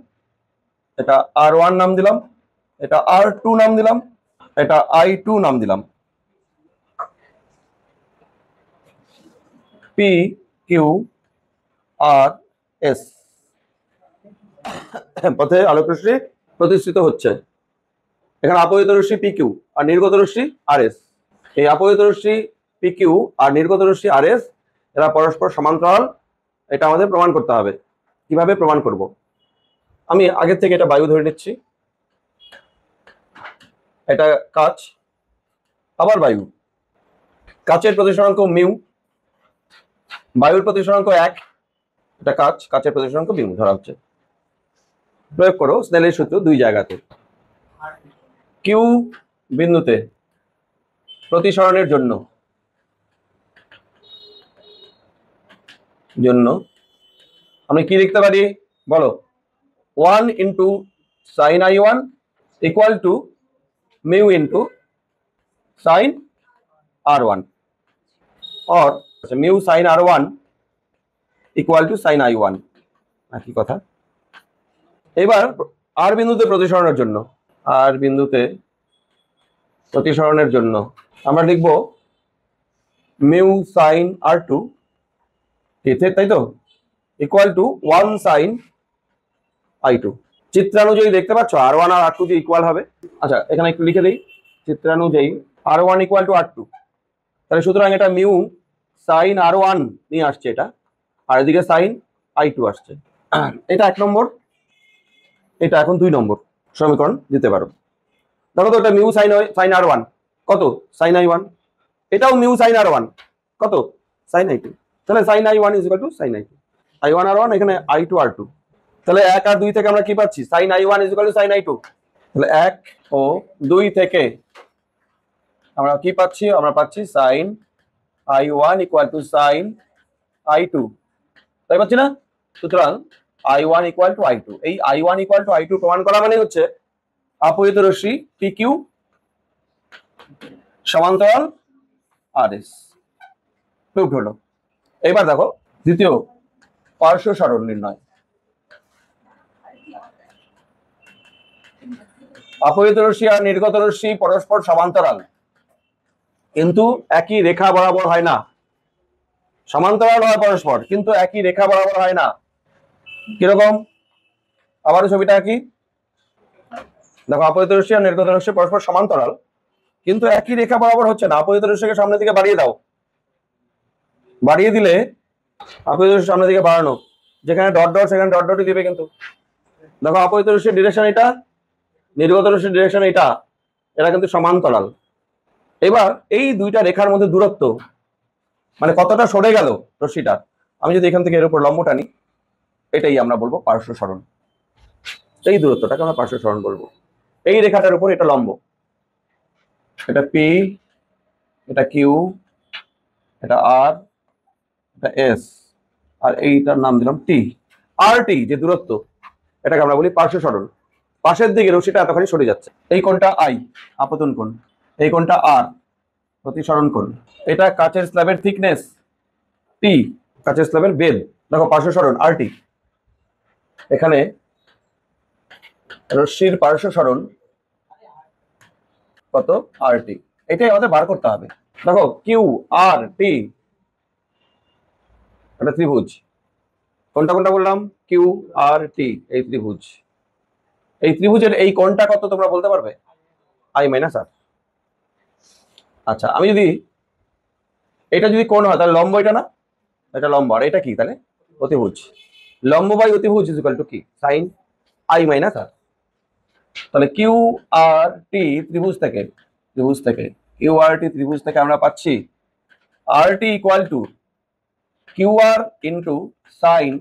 এটা R1 নাম দিলাম, এটা R2 নাম দিলাম, এটা I2 নাম দিলাম। P Q R S পথে আলোক রশ্মি প্রতিষ্ঠিত হচ্ছে। এখানে আপতিত রশ্মি PQ আর নির্গত রশ্মি RS। এই আপতিত রশ্মি PQ আর নির্গত রশ্মি RS এরা পরস্পর সমান্তরাল, এটা আমাদের প্রমাণ করতে হবে। কিভাবে প্রমাণ করব? আমি আগের থেকে এটা বায়ু ধরে নিচ্ছি, এটা কাচ, আবার বায়ু। কাচের প্রতিসরাঙ্ক μ, বায়ুর প্রতিসরাঙ্ক 1, এটা কাচের প্রতিসরাঙ্ক μ ধরা হচ্ছে। প্রয়োগ করো স্নেলের সূত্র দুই জায়গাতে। কিউ বিন্দুতে প্রতিসরণের জন্য আমি কি লিখতে পারি বলো? 1 × sin I1 = μ × sin R1, or μ sin R1 = sin I1, একই কথা। এবার আর বিন্দুতে প্রতিসরণের জন্য আমরা লিখব μ sin R2, তাই তো, = 1 sin I2। চিত্রানুযায়ী দেখতে পাচ্ছ R1 আর R2 যে ইকুয়াল হবে। আচ্ছা, এখানে একটু লিখে দিই, চিত্রানুযায়ী R1 = R2, তাহলে সুতরাং এটা μ sin R1 নিয়ে আসছে এটা, আর এদিকে sin I2 আসছে। এটা 1 নম্বর। এটা এখন 2 নম্বর সমীকরণ দিতে পারো। দেখো তো, এটা μ sin R1 কত? sin I1। এটাও μ sin R1 কত? sin I2। তাহলে sin I1 = sin I2। I1 R1, এখানে I2 R2। তাহলে 1 আর 2 থেকে আমরা কি পাচ্ছি? sin I1 = sin I2। তাহলে 1 ও 2 থেকে আমরা কি পাচ্ছি? আমরা পাচ্ছি sin I1 = sin I2, তাই পাচ্ছি না? সুতরাং I1 = I2। এই I1 = I2 প্রমাণ করা মানে হচ্ছে আপতিত রশ্মি PQ সমান্তরাল RS প্রুফড হলো। এবার দেখো দ্বিতীয়, পার্শ্ব সরণ নির্ণয়। আপতিত রশ্মি আর নির্গত রশ্মি পরস্পর সমান্তরাল, কিন্তু একই রেখা বরাবর হয় না। সমান্তরাল হয় পরস্পর, কিন্তু একই রেখা বরাবর হয় না। কিরকম? আবারও ছবিটা কি দেখো, আপতিত রশ্মি আর নির্গত রশ্মি পরস্পর সমান্তরাল, কিন্তু একই রেখা বরাবর হচ্ছে না। আপতিত রশ্মিকে সামনের দিকে বাড়িয়ে দাও, বাড়িয়ে দিলে আপতিত রশ্মি সামনের দিকে বাড়ানো, যেখানে ডট ডট সেখানে ডট ডটই দিবে। কিন্তু দেখো আপতিত রশ্মির ডিরেকশন এটা, নির্গত রশ্মির ডিরেকশন এটা, এরা কিন্তু সমান্তরাল। এবার এই দুইটা রেখার মধ্যে দূরত্ব মানে কতটা সরে গেল রশ্মিটা, আমি যদি এখান থেকে এর উপর লম্ব টানি, এটাই আমরা বলবো পার্শ্ব সরণ। এই দূরত্বটাকে আমরা পার্শ্ব সরণ বলবো। এই রেখাটার উপর এটা লম্ব, এটা পি, এটা কিউ, এটা আর, এটা এস, আর এইটার নাম দিলাম টি। আর টি যে দূরত্ব, এটাকে আমরা বলি পার্শ্ব সরণ। পাশের দিকে রশ্মিটা এতখানি সরে যাচ্ছে। এই কোণটা আই আপতন কোণ, এই কোণটা আর প্রতিসরণ কোণ। এটা কাচের স্ল্যাবের থিকনেস টি, কাচের স্ল্যাবের বেদ। দেখো পার্শ্ব সরণ আর টি, এখানে রশ্মির পার্শ্ব সরণ কত আর টি, এটাই আমাদের বার করতে হবে। দেখো কিউ আর টি একটা ত্রিভুজ, কোনটা কোনটা বললাম, কিউ আর টি, এই ত্রিভুজ। এই ত্রিভুজের এই কোণটা কত তোমরা বলতে পারবে? আই মাইনাস আর। আচ্ছা, আমি যদি এটা যদি কোণ হয় তাহলে লম্ব এটা না, এটা লম্ব, আর এটা কি তাহলে অতিভুজ। লম্ব বাই অতিভুজ ইজ ইকুয়াল টু কি, সাইন আই মাইনাস আর। তাহলে কিউ আর টি ত্রিভুজ থেকে কিউ আর টি ত্রিভুজ থেকে আমরা পাচ্ছি R T equal to Q R into sine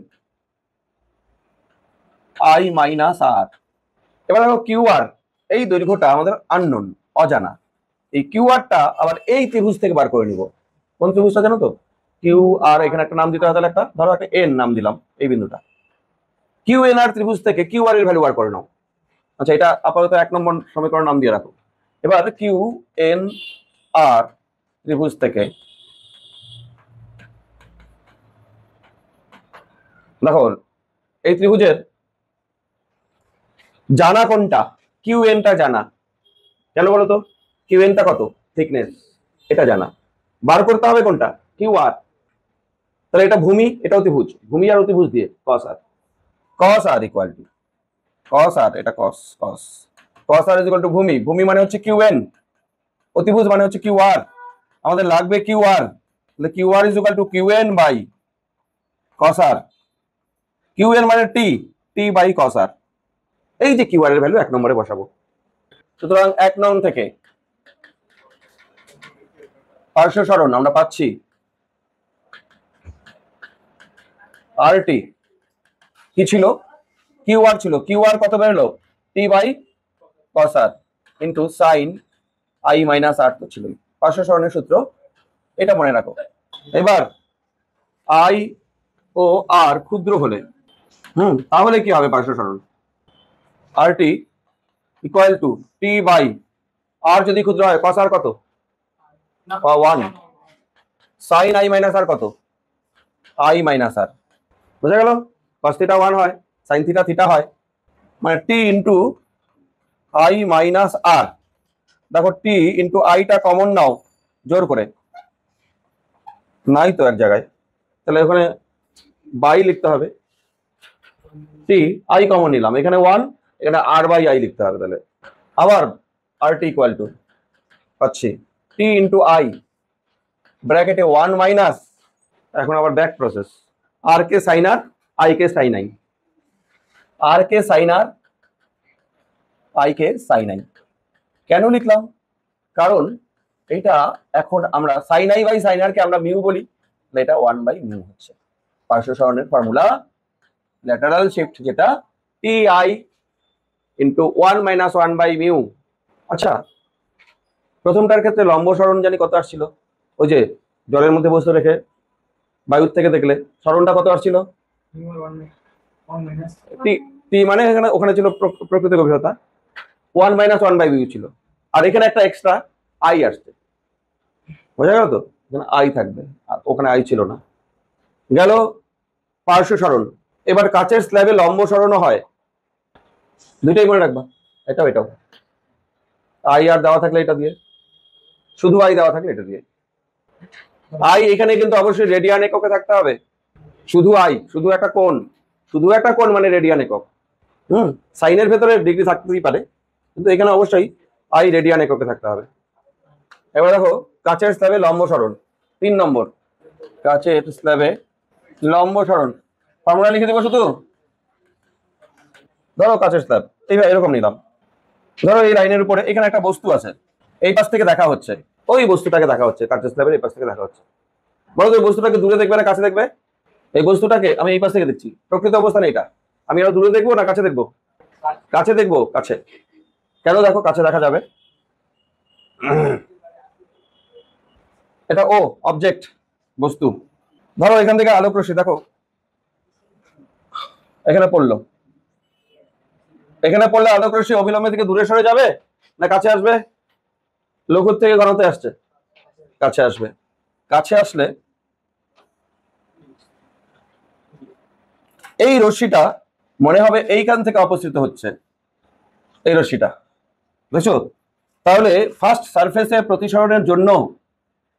I minus R. এবার দেখো কিউ আর এই দৈর্ঘ্যটা আমাদের আননোন, অজানা। এই কিউ আরটা আবার এই ত্রিভুজ থেকে বার করে নিব। কোন ত্রিভুজটা জানো তো? কিউ আর, এখানে একটা নাম দিতে হয়, তাহলে একটা ধরো একটা এন নাম দিলাম এই বিন্দুটা। কিউ এন আর ত্রিভুজ থেকে কিউ আর এর ভ্যালু বার করে নাও। আচ্ছা, এটা আপাতত 1 নম্বর সমীকরণ নাম দিয়ে রাখো। এবার কিউ এন আর ত্রিভুজ থেকে দেখো এই ত্রিভুজের জানা কোনটা, কিউ এনটা জানা। কেন বলো তো? কিউ এনটা কত, থিকনেস, এটা জানা। বার করতে হবে কোনটা, কিউ আর। তাহলে এটা ভূমি, এটা অতিভুজ, ভূমি আর অতিভুজ দিয়ে কস আর ইকুয়াল টু কস আর, এটা কস আর ইজ ইকুয়াল টু ভূমি, ভূমি মানে হচ্ছে কিউ এন, অতিভুজ মানে হচ্ছে কিউ আর। আমাদের লাগবে কিউ আর, তাহলে Q R is equal to Q N by cos R. Q N মানে টি বাই কস আর। এই যে কিউ আর এর ভ্যালু 1 নম্বরে বসাবো। সুতরাং 1 নং থেকে পার্শ্ব সরণ আমরা পাচ্ছি আর টি কি ছিল, কিউ আর ছিল, কিউ আর কত বেরোলো, T by cos R into sine I minus R তো ছিল পার্শ্ব সরণের সূত্র, এটা মনে রাখো। এবার আই ও আর ক্ষুদ্র হলে তাহলে কি হবে পার্শ্ব সরণ, আর T equal to T by আর যদি ক্ষুদ্র হয় কস আর কত 1, সাইন আই মাইনাস আর কত আই মাইনাস আর। বুঝা গেল? কস থিটা 1 হয়, সাইন থিটা থিটা হয়, মানে টি ইন্টু আই মাইনাস আর। দেখো টি ইন্টু আইটা কমন নাও জোর করে, নাই তো এক জায়গায়, তাহলে ওখানে বাই লিখতে হবে। টি আই কমন নিলাম, এখানে 1, এখানে আর বাই আই লিখতে হবে। তাহলে আবার আর টি ইকুয়াল টু পাচ্ছি টি ইন্টু আই ব্র্যাকেটে 1 মাইনাস, এখন আবার ব্যাক প্রসেস, আর কে সাইন আর আই কে সাইন আই, আর কে সাইন আর আই কে সাইন আই। কেন লিখলাম? কারণ এটা এখন আমরা sine I by sine R কে আমরা মিউ বলি, এটা 1 বাই মিউ হচ্ছে। পার্শ্ব সরণের ফর্মুলা ল্যাটারাল শিফট, যেটা T I into 1 minus 1 by mu. আচ্ছা, প্রথমটার ক্ষেত্রে লম্ব সরণ জানি কত আসছিল, ওই যে জলের মধ্যে বস্তু রেখে বায়ুর থেকে দেখলে সরণটা কত আসছিল, টি মানে এখানে ওখানে ছিল প্রকৃত গভীরতা 1 মাইনাস 1 বাই মিউ ছিল, আর এখানে একটা এক্সট্রা আই আসছে। বোঝা গেল তো? এখানে আই থাকবে আর ওখানে আই ছিল না। গেল পার্শ্ব সরণ। এবার কাচের স্ল্যাবে লম্ব সরণও হয়, দুইটাই মনে রাখবা, এটাও এটাও। আই আর দেওয়া থাকলে এটা দিয়ে, শুধু আই দেওয়া থাকলে এটা দিয়ে। আই এখানে কিন্তু অবশ্যই রেডিয়ান এককে থাকতে হবে। শুধু আই, শুধু একটা কোণ মানে রেডিয়ান একক। সাইনের ভেতরে ডিগ্রি থাকতেই পারে, কিন্তু এখানে অবশ্যই আই রেডিয়ান এককে থাকতে হবে। এবার দেখো কাচের স্ল্যাবে লম্ব সরণ 3 নম্বর, কাচের স্ল্যাবে লম্ব সরণ ফর্মুলা লিখে দেবো শুধু। ধরো কাচের স্ল্যাব এইভাবে এরকম নিলাম, ধরো এই লাইনের উপরে এখানে একটা বস্তু আছে, এই পাশ থেকে দেখা হচ্ছে, ওই বস্তুটাকে দেখা হচ্ছে, কাচের স্ল্যাবের এই পাশ থেকে দেখা হচ্ছে। বলো তো এই বস্তুটাকে দূরে দেখবে না কাছে দেখবে? এই বস্তুটাকে আমি এই পাশ থেকে দেখছি, প্রকৃত অবস্থান এটা, আমি আরো দূরে দেখবো না কাছে দেখবো? কাছে দেখবো, কাছে। কেন দেখো কাছে দেখা যাবে? এটা ও অবজেক্ট, বস্তু। ধরো এখান থেকে আলোক রশ্মি দেখো এখানে পড়লো, এখানে পড়লে আলোক রশ্মি অবিলম্বে থেকে দূরে সরে যাবে না কাছে আসবে? লঘু থেকে ঘনতে আসছে, কাছে আসবে। কাছে আসলে এই রশ্মিটা মনে হবে এইখান থেকে অপসৃত হচ্ছে, এই রশ্মিটা, বুঝছো? তাহলে ফার্স্ট সারফেসে প্রতিসরণের জন্য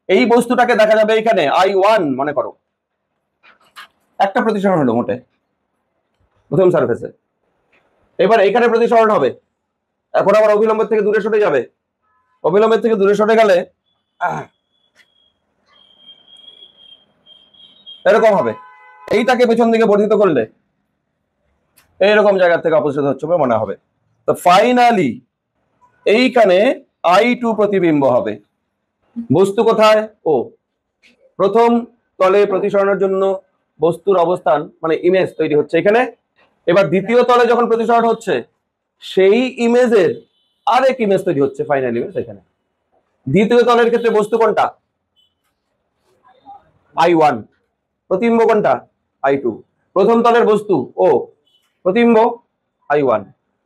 এই বস্তুটাকে দেখা যাবে এখানে I1 মনে করো, একটা প্রতিসরণ হলো মোটে প্রথম সারফেসে। এবার এখানে প্রতিসরণ হবে, এখন আবার অবিলম্বের থেকে দূরে সরে যাবে, অবিলম্বের থেকে দূরে সরে গেলে এরকম হবে, এইটাকে পেছন দিকে বর্ধিত করলে এইরকম জায়গা থেকে অপসৃত হচ্ছে বলে মনে হবে। তো ফাইনালি এইখানে I2 প্রতিবিম্ব হবে। বস্তু কোথায়? ও প্রথম তলে প্রতিসরণের জন্য বস্তুর অবস্থান মানে ইমেজ তৈরি হচ্ছে এখানে। এবার দ্বিতীয় তলে যখন প্রতিসরণ হচ্ছে সেই ইমেজের আরেক ইমেজ তৈরি হচ্ছে, ফাইনাল ইমেজ এখানে। দ্বিতীয় তলের ক্ষেত্রে বস্তু কোনটা? I1, প্রতিবিম্ব কোনটা? I2। প্রথম তলের বস্তু ও, প্রতিবিম্ব I1।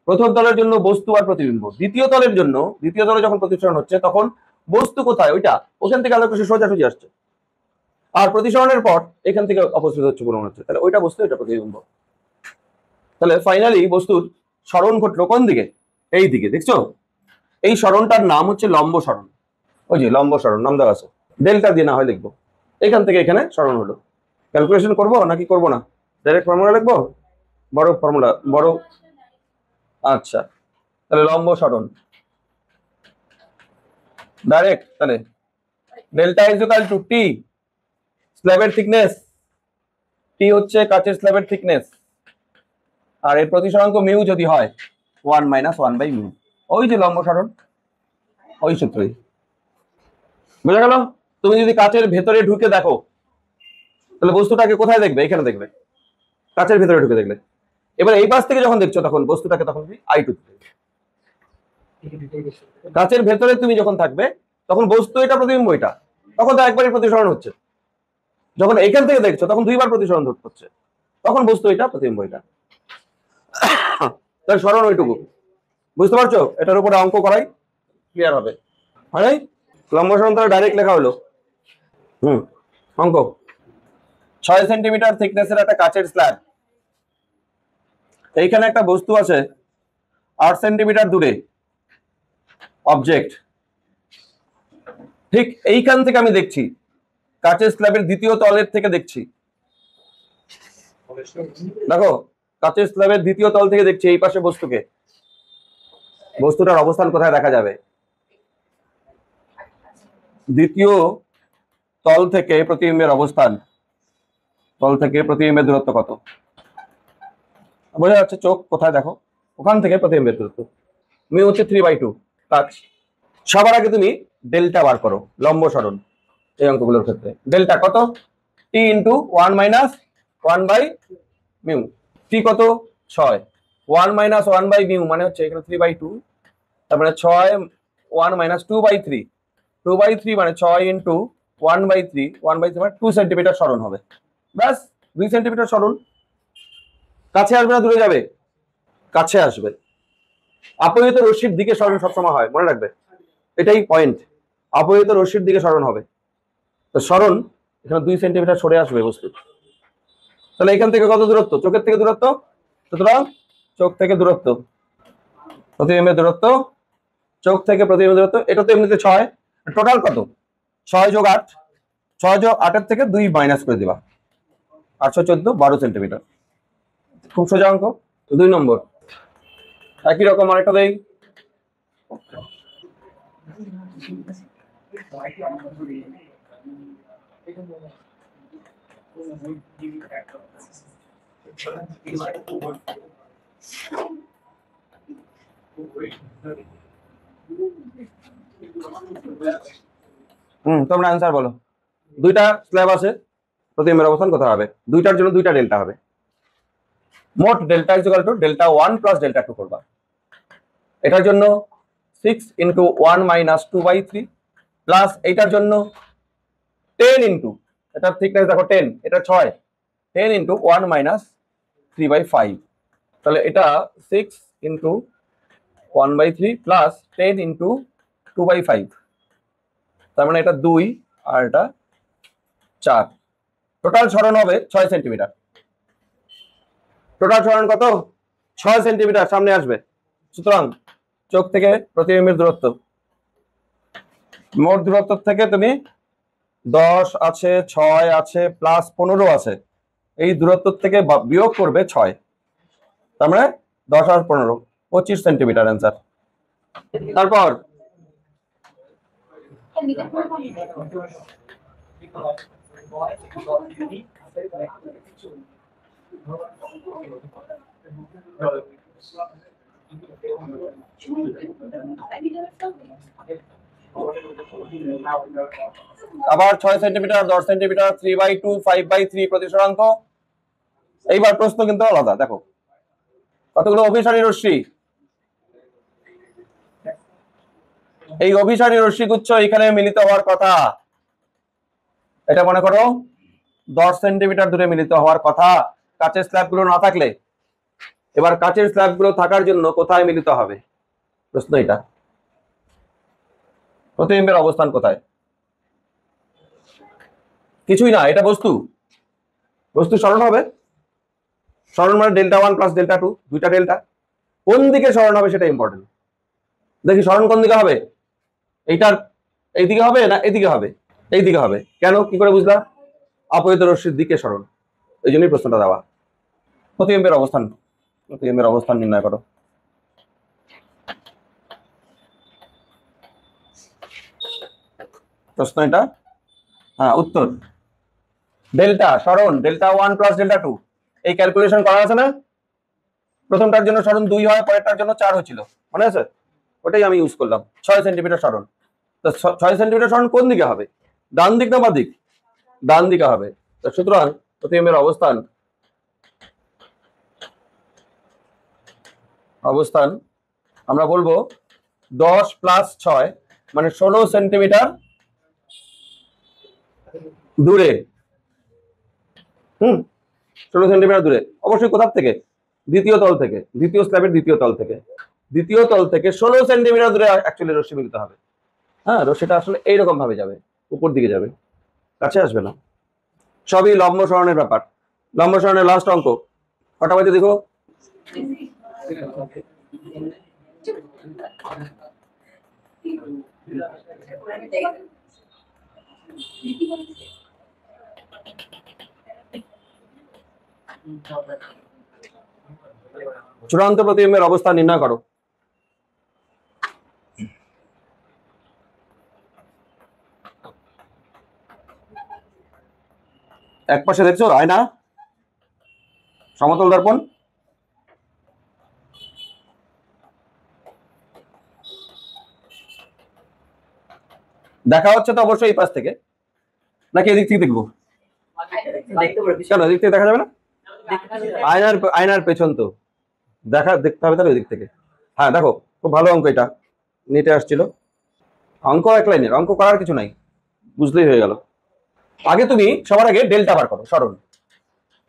প্রথম তলের জন্য বস্তু আর প্রতিবিম্ব। দ্বিতীয় তলের জন্য, দ্বিতীয় তলে যখন প্রতিসরণ হচ্ছে তখন বস্তু কোথায়? ওইটা, ওখান থেকে আলোক রশ্মি সোজাসুজি আসছে, আর প্রতিসরণের পর এখান থেকে অপসৃত হচ্ছে বলে মনে হচ্ছে, তাহলে ওইটা বস্তু, এটা প্রতিবিম্ব। তাহলে ফাইনালি বস্তুর সরণ ঘটলো কোন দিকে? এই দিকে, দেখছো? এই সরণটার নাম হচ্ছে লম্ব সরণ। ওই যে লম্ব সরণ নাম দেওয়া আছে, ডেল্টা দিয়ে না হয় লিখবো। এখান থেকে এখানে সরণ হলো। ক্যালকুলেশন করবো নাকি করবো না? ডাইরেক্ট ফর্মুলা লিখবো, বড় ফর্মুলা বড়। আচ্ছা, তাহলে লম্ব সরণ ডাইরেক্ট, তাহলে delta is equal to T স্ল্যাবের থিকনেস, টি হচ্ছে কাচের স্ল্যাবের থিকনেস, আর এর প্রতিসরাঙ্ক মিউ যদি হয় 1 - 1 বাই মিউ। ওই যে লম্ব সরণ, ওই সূত্রই। বুঝা গেল? তুমি যদি কাচের ভেতরে ঢুকে দেখো তাহলে বস্তুটাকে কোথায় দেখবে? এখানে দেখবে, কাচের ভেতরে ঢুকে দেখলে। এবার এই পাশ থেকে যখন দেখছো তখন বস্তুটাকে তখন I2 দেখবে। কাচের ভেতরে তুমি যখন থাকবে তখন বস্তু এটা, প্রতিবিম্ব এটা, তখন তো একবারই প্রতিসরণ হচ্ছে। যখন এখান থেকে দেখছো তখন দুইবার প্রতিসরণ হচ্ছে, তখন বস্তু এটা, প্রতিবিম্ব এটা। তাহলে সরণ ওইটুকু, বুঝতে পারছো? এটার উপরে অঙ্ক করাই ক্লিয়ার হবে। হয় লম্ব সরণ তাহলে ডাইরেক্ট লেখা হলো। অঙ্ক 6 সেন্টিমিটার থিকনেসের একটা কাচের স্ল্যাব, এইখানে একটা বস্তু আছে 8 সেন্টিমিটার দূরে, অবজেক্ট। ঠিক এইখান থেকে আমি দেখছি, কাচের স্ল্যাবের দ্বিতীয় তলের থেকে দেখছি। দেখো কাচের স্ল্যাবের দ্বিতীয় তল থেকে দেখছি এই পাশে বস্তুকে, বস্তুটার অবস্থান কোথায় দেখা যাবে? দ্বিতীয় তল থেকে প্রতিবিম্বের অবস্থান, তল থেকে প্রতিবিম্বের দূরত্ব কত? বোঝা যাচ্ছে চোখ কোথায় দেখো, ওখান থেকে প্রতিবিম্বের দূরত্ব মিউ হচ্ছে 3/2 কাচ। সবার আগে তুমি ডেল্টা বার করো লম্ব সরণ এই অঙ্কগুলোর ক্ষেত্রে। ডেল্টা কত? টি ইন্টু 1 - 1 বাই মিউ। টি কত? 6। 1 - 1 বাই মিউ মানে হচ্ছে এখানে 3/2, তার মানে 6 1 - 2/3, 2/3 মানে 6 ইন্টু 1/3, 1/3 মানে 2 সেন্টিমিটার সরণ হবে। ব্যাস, 2 সেন্টিমিটার সরণ। কাছে আসবে না দূরে যাবে? কাছে আসবে। আপতিত রশ্মির দিকে সরণ সবসময় হয়, মনে রাখবে, এটাই পয়েন্ট। আপতিত রশ্মির দিকে সরণ হবে, তো সরণ এখানে 2 সেন্টিমিটার সরে আসবে বস্তু। তাহলে এখান থেকে কত দূরত্ব? চোখের থেকে দূরত্ব, সুতরাং চোখ থেকে দূরত্ব, প্রতিবিম্বের দূরত্ব, চোখ থেকে প্রতিবিম্বের দূরত্ব, এটা তো এমনিতে 6। টোটাল কত? 6 যোগ 8, 6 যোগ 8 এর থেকে 2 মাইনাস করে দিবা, 814, 12 সেন্টিমিটার। খুব সোজা অঙ্ক। 2 নম্বর একই রকম আরেকটা দেই। তোমরা অ্যান্সার বলো। দুইটা স্ল্যাব আছে, প্রতিবিম্বের অবস্থান কোথায় হবে? দুইটার জন্য দুইটা ডেল্টা হবে। মোট delta is equal to delta 1 plus delta 2 করবা। এটার জন্য 6 ইন্টু 1 মাইনাস 2/3 প্লাস এইটার জন্য 10 ইন্টু, এটার থিকনেস দেখো 10, এটা 6, 10 ইন্টু 1 মাইনাস 3/5। তাহলে এটা 6 ইন্টু 1/3 প্লাস 10 ইন্টু 2/5, তার মানে এটা 2 আর এটা 4। টোটাল সরণ হবে 6 সেন্টিমিটার। টোটাল সরণ কত? 6 সেন্টিমিটার সামনে আসবে। সুতরাং চোখ থেকে প্রতিবিম্বের দূরত্ব, মোট দূরত্ব থেকে তুমি 10 আছে, 6 আছে, প্লাস 15 আছে, এই দূরত্ব থেকে বিয়োগ করবে 6, তার মানে 10 আর 15, 25 সেন্টিমিটার অ্যান্সার। তারপর আবার 6 সেন্টিমিটার, 10 সেন্টিমিটার, 3/2, 5/3 প্রতিসরাঙ্ক। এইবার প্রশ্ন কিন্তু আলাদা। দেখো কতগুলো অভিসারী রশ্মি, এই অভিসারী রশ্মিগুচ্ছ এখানে মিলিত হওয়ার কথা। এটা মনে করো 10 সেন্টিমিটার দূরে মিলিত হওয়ার কথা কাচের স্ল্যাবগুলো না থাকলে। এবার কাচের স্ল্যাবগুলো থাকার জন্য কোথায় মিলিত হবে? প্রশ্ন এটা। প্রতিবিম্বের অবস্থান কোথায়? কিছুই না, এটা বস্তু। বস্তু সরণ হবে, সরণ মানে ডেল্টা 1 প্লাস ডেল্টা 2, দুইটা ডেল্টা। কোন দিকে সরণ হবে সেটা ইম্পর্টেন্ট। দেখি সরণ কোন দিকে হবে? এইটার এইদিকে হবে না এদিকে হবে? এইদিকে হবে। কেন, কি করে বুঝলা? আপতিত রশ্মির দিকে সরণ, এই জন্যই প্রশ্নটা দেওয়া। প্রতিবিম্বের অবস্থান, প্রতিবিম্বের অবস্থান নির্ণয় করো। প্রশ্ন এটা। হ্যাঁ, উত্তর ডেল্টা সরণ ডেল্টা 1 প্লাস ডেল্টা 2, এই ক্যালকুলেশন করা আছে না? প্রথমটার জন্য সরণ 2 হয়, পরেরটার জন্য 4 হয়েছিল, মনে আছে? ওটাই আমি ইউজ করলাম। 6 সেন্টিমিটার সরণ। তো 6 সেন্টিমিটার সরণ কোন দিকে হবে? ডান দিক না বাঁ দিক? ডান দিকে হবে। তো সুতরাং প্রতিবিম্বের অবস্থান, অবস্থান আমরা বলবো 10 প্লাস 6 মানে 16 সেন্টিমিটার দূরে। 16 সেন্টিমিটার দূরে। অবশ্যই কোথা থেকে? দ্বিতীয় তল থেকে, দ্বিতীয় স্ল্যাবের দ্বিতীয় তল থেকে। দ্বিতীয় তল থেকে 16 সেন্টিমিটার দূরে অ্যাকচুয়ালি রশ্মি মিলিত হবে। হ্যাঁ, রশ্মিটা আসলে এইরকম ভাবে যাবে, উপর দিকে যাবে, কাছে আসবে না। সবই লম্ব সরণের ব্যাপার। লম্ব সরণের লাস্ট অঙ্ক কটা বাজে দেখো? চূড়ান্ত প্রতিবিম্বের অবস্থান নির্ণয় করো। এক পাশে দেখছো আয়না, সমতল দর্পণ। দেখা হচ্ছে তো অবশ্যই এই পাশ থেকে, নাকি এদিক থেকে দেখবো? কেন এদিক থেকে দেখা যাবে না? আয়নার পেছন তো দেখতে হবে, তাহলে এদিক থেকে। হ্যাঁ দেখো, খুব ভালো অঙ্ক, এটা নিটে আসছিল। অঙ্ক এক লাইনের, অঙ্ক করার কিছু নাই, বুঝলেই হয়ে গেল। আগে তুমি সবার আগে ডেল্টা বার করো। সরণ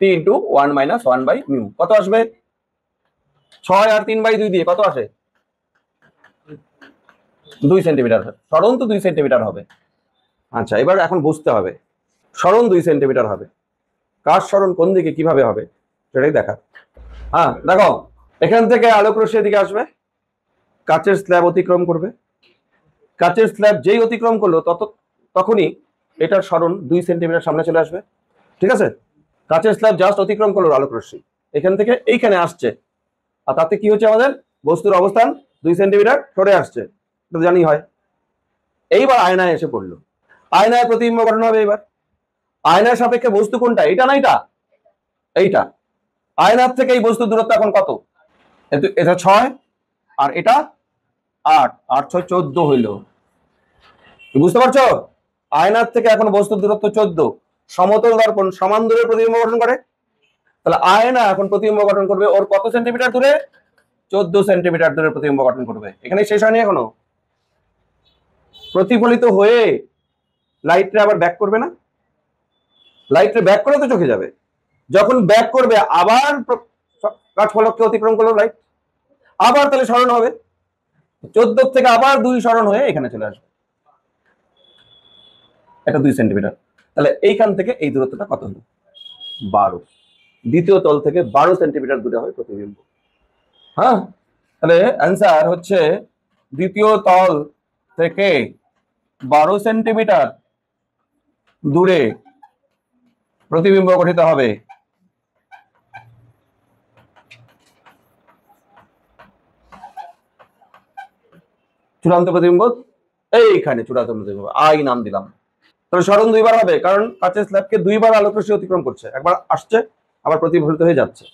t ইন্টু 1 মাইনাস 1/μ কত আসবে? 6 আর 3/2 দিয়ে কত আসে? 2 সেন্টিমিটার। সরণ তো 2 সেন্টিমিটার হবে। আচ্ছা, এবার এখন বুঝতে হবে সরণ 2 সেন্টিমিটার হবে, কার সরণ কোন দিকে কিভাবে হবে সেটাই দেখা। হ্যাঁ দেখো, এখান থেকে আলোক রশ্মি এদিকে আসবে, কাচের স্ল্যাব অতিক্রম করবে। কাচের স্ল্যাব যেই অতিক্রম করলো তখনই এটার সরণ 2 সেন্টিমিটার সামনে চলে আসবে। ঠিক আছে? কাচের স্ল্যাব জাস্ট অতিক্রম করলো আলোক রশ্মি, এখান থেকে এইখানে আসছে, আর তাতে কি হচ্ছে? আমাদের বস্তুর অবস্থান 2 সেন্টিমিটার সরে আসছে, এটা জানি হয়। এইবার আয়নায় এসে পড়লো, আয়নায় প্রতিবিম্ব গঠন হবে। এবার আয়নার সাপেক্ষে বস্তু কোনটা, এটা না এটা, এইটা। আয়নার থেকে এই বস্তুর দূরত্ব এখন কত, এটা 6 আর এটা 8, 8 6 14 হইলো। বুঝতে পারছো? আয়নার থেকে এখন বস্তুর দূরত্ব 14, সমতল দর্পণ সমান দূরে প্রতিবিম্ব গঠন করে, তাহলে আয়না এখন প্রতিবিম্ব গঠন করবে ওর কত সেন্টিমিটার দূরে, 14 সেন্টিমিটার দূরে প্রতিবিম্ব গঠন করবে। এখানে শেষ হয়নি এখনো, প্রতিফলিত হয়ে লাইটটা আবার ব্যাক করবে না, লাইটটা ব্যাক করে তো চোখে যাবে, যখন ব্যাক করবে আবার কাঠফলককে অতিক্রম করলো লাইট, আবার তাহলে সরণ হবে, 14 থেকে আবার 2 সরণ হয়ে এখানে চলে আসবে, এটা 2 সেন্টিমিটার। তাহলে এইখান থেকে এই দূরত্বটা কত হলো, 12। দ্বিতীয় তল থেকে 12 সেন্টিমিটার দূরে হয় প্রতিবিম্ব। হ্যাঁ, তাহলে অ্যান্সার হচ্ছে দ্বিতীয় তল থেকে 12 সেন্টিমিটার দূরে প্রতিবিম্ব গঠিত হবে। চূড়ান্ত প্রতিবিম্ব এইখানে, চূড়ান্ত প্রতিবিম্ব আই নাম দিলাম। তাহলে সরণ 2 বার হবে, কারণ কাঁচের স্ল্যাবকে 2 বার আলোক রশ্মি অতিক্রম করছে, একবার আসছে আবার প্রতিফলিত হয়ে যাচ্ছে।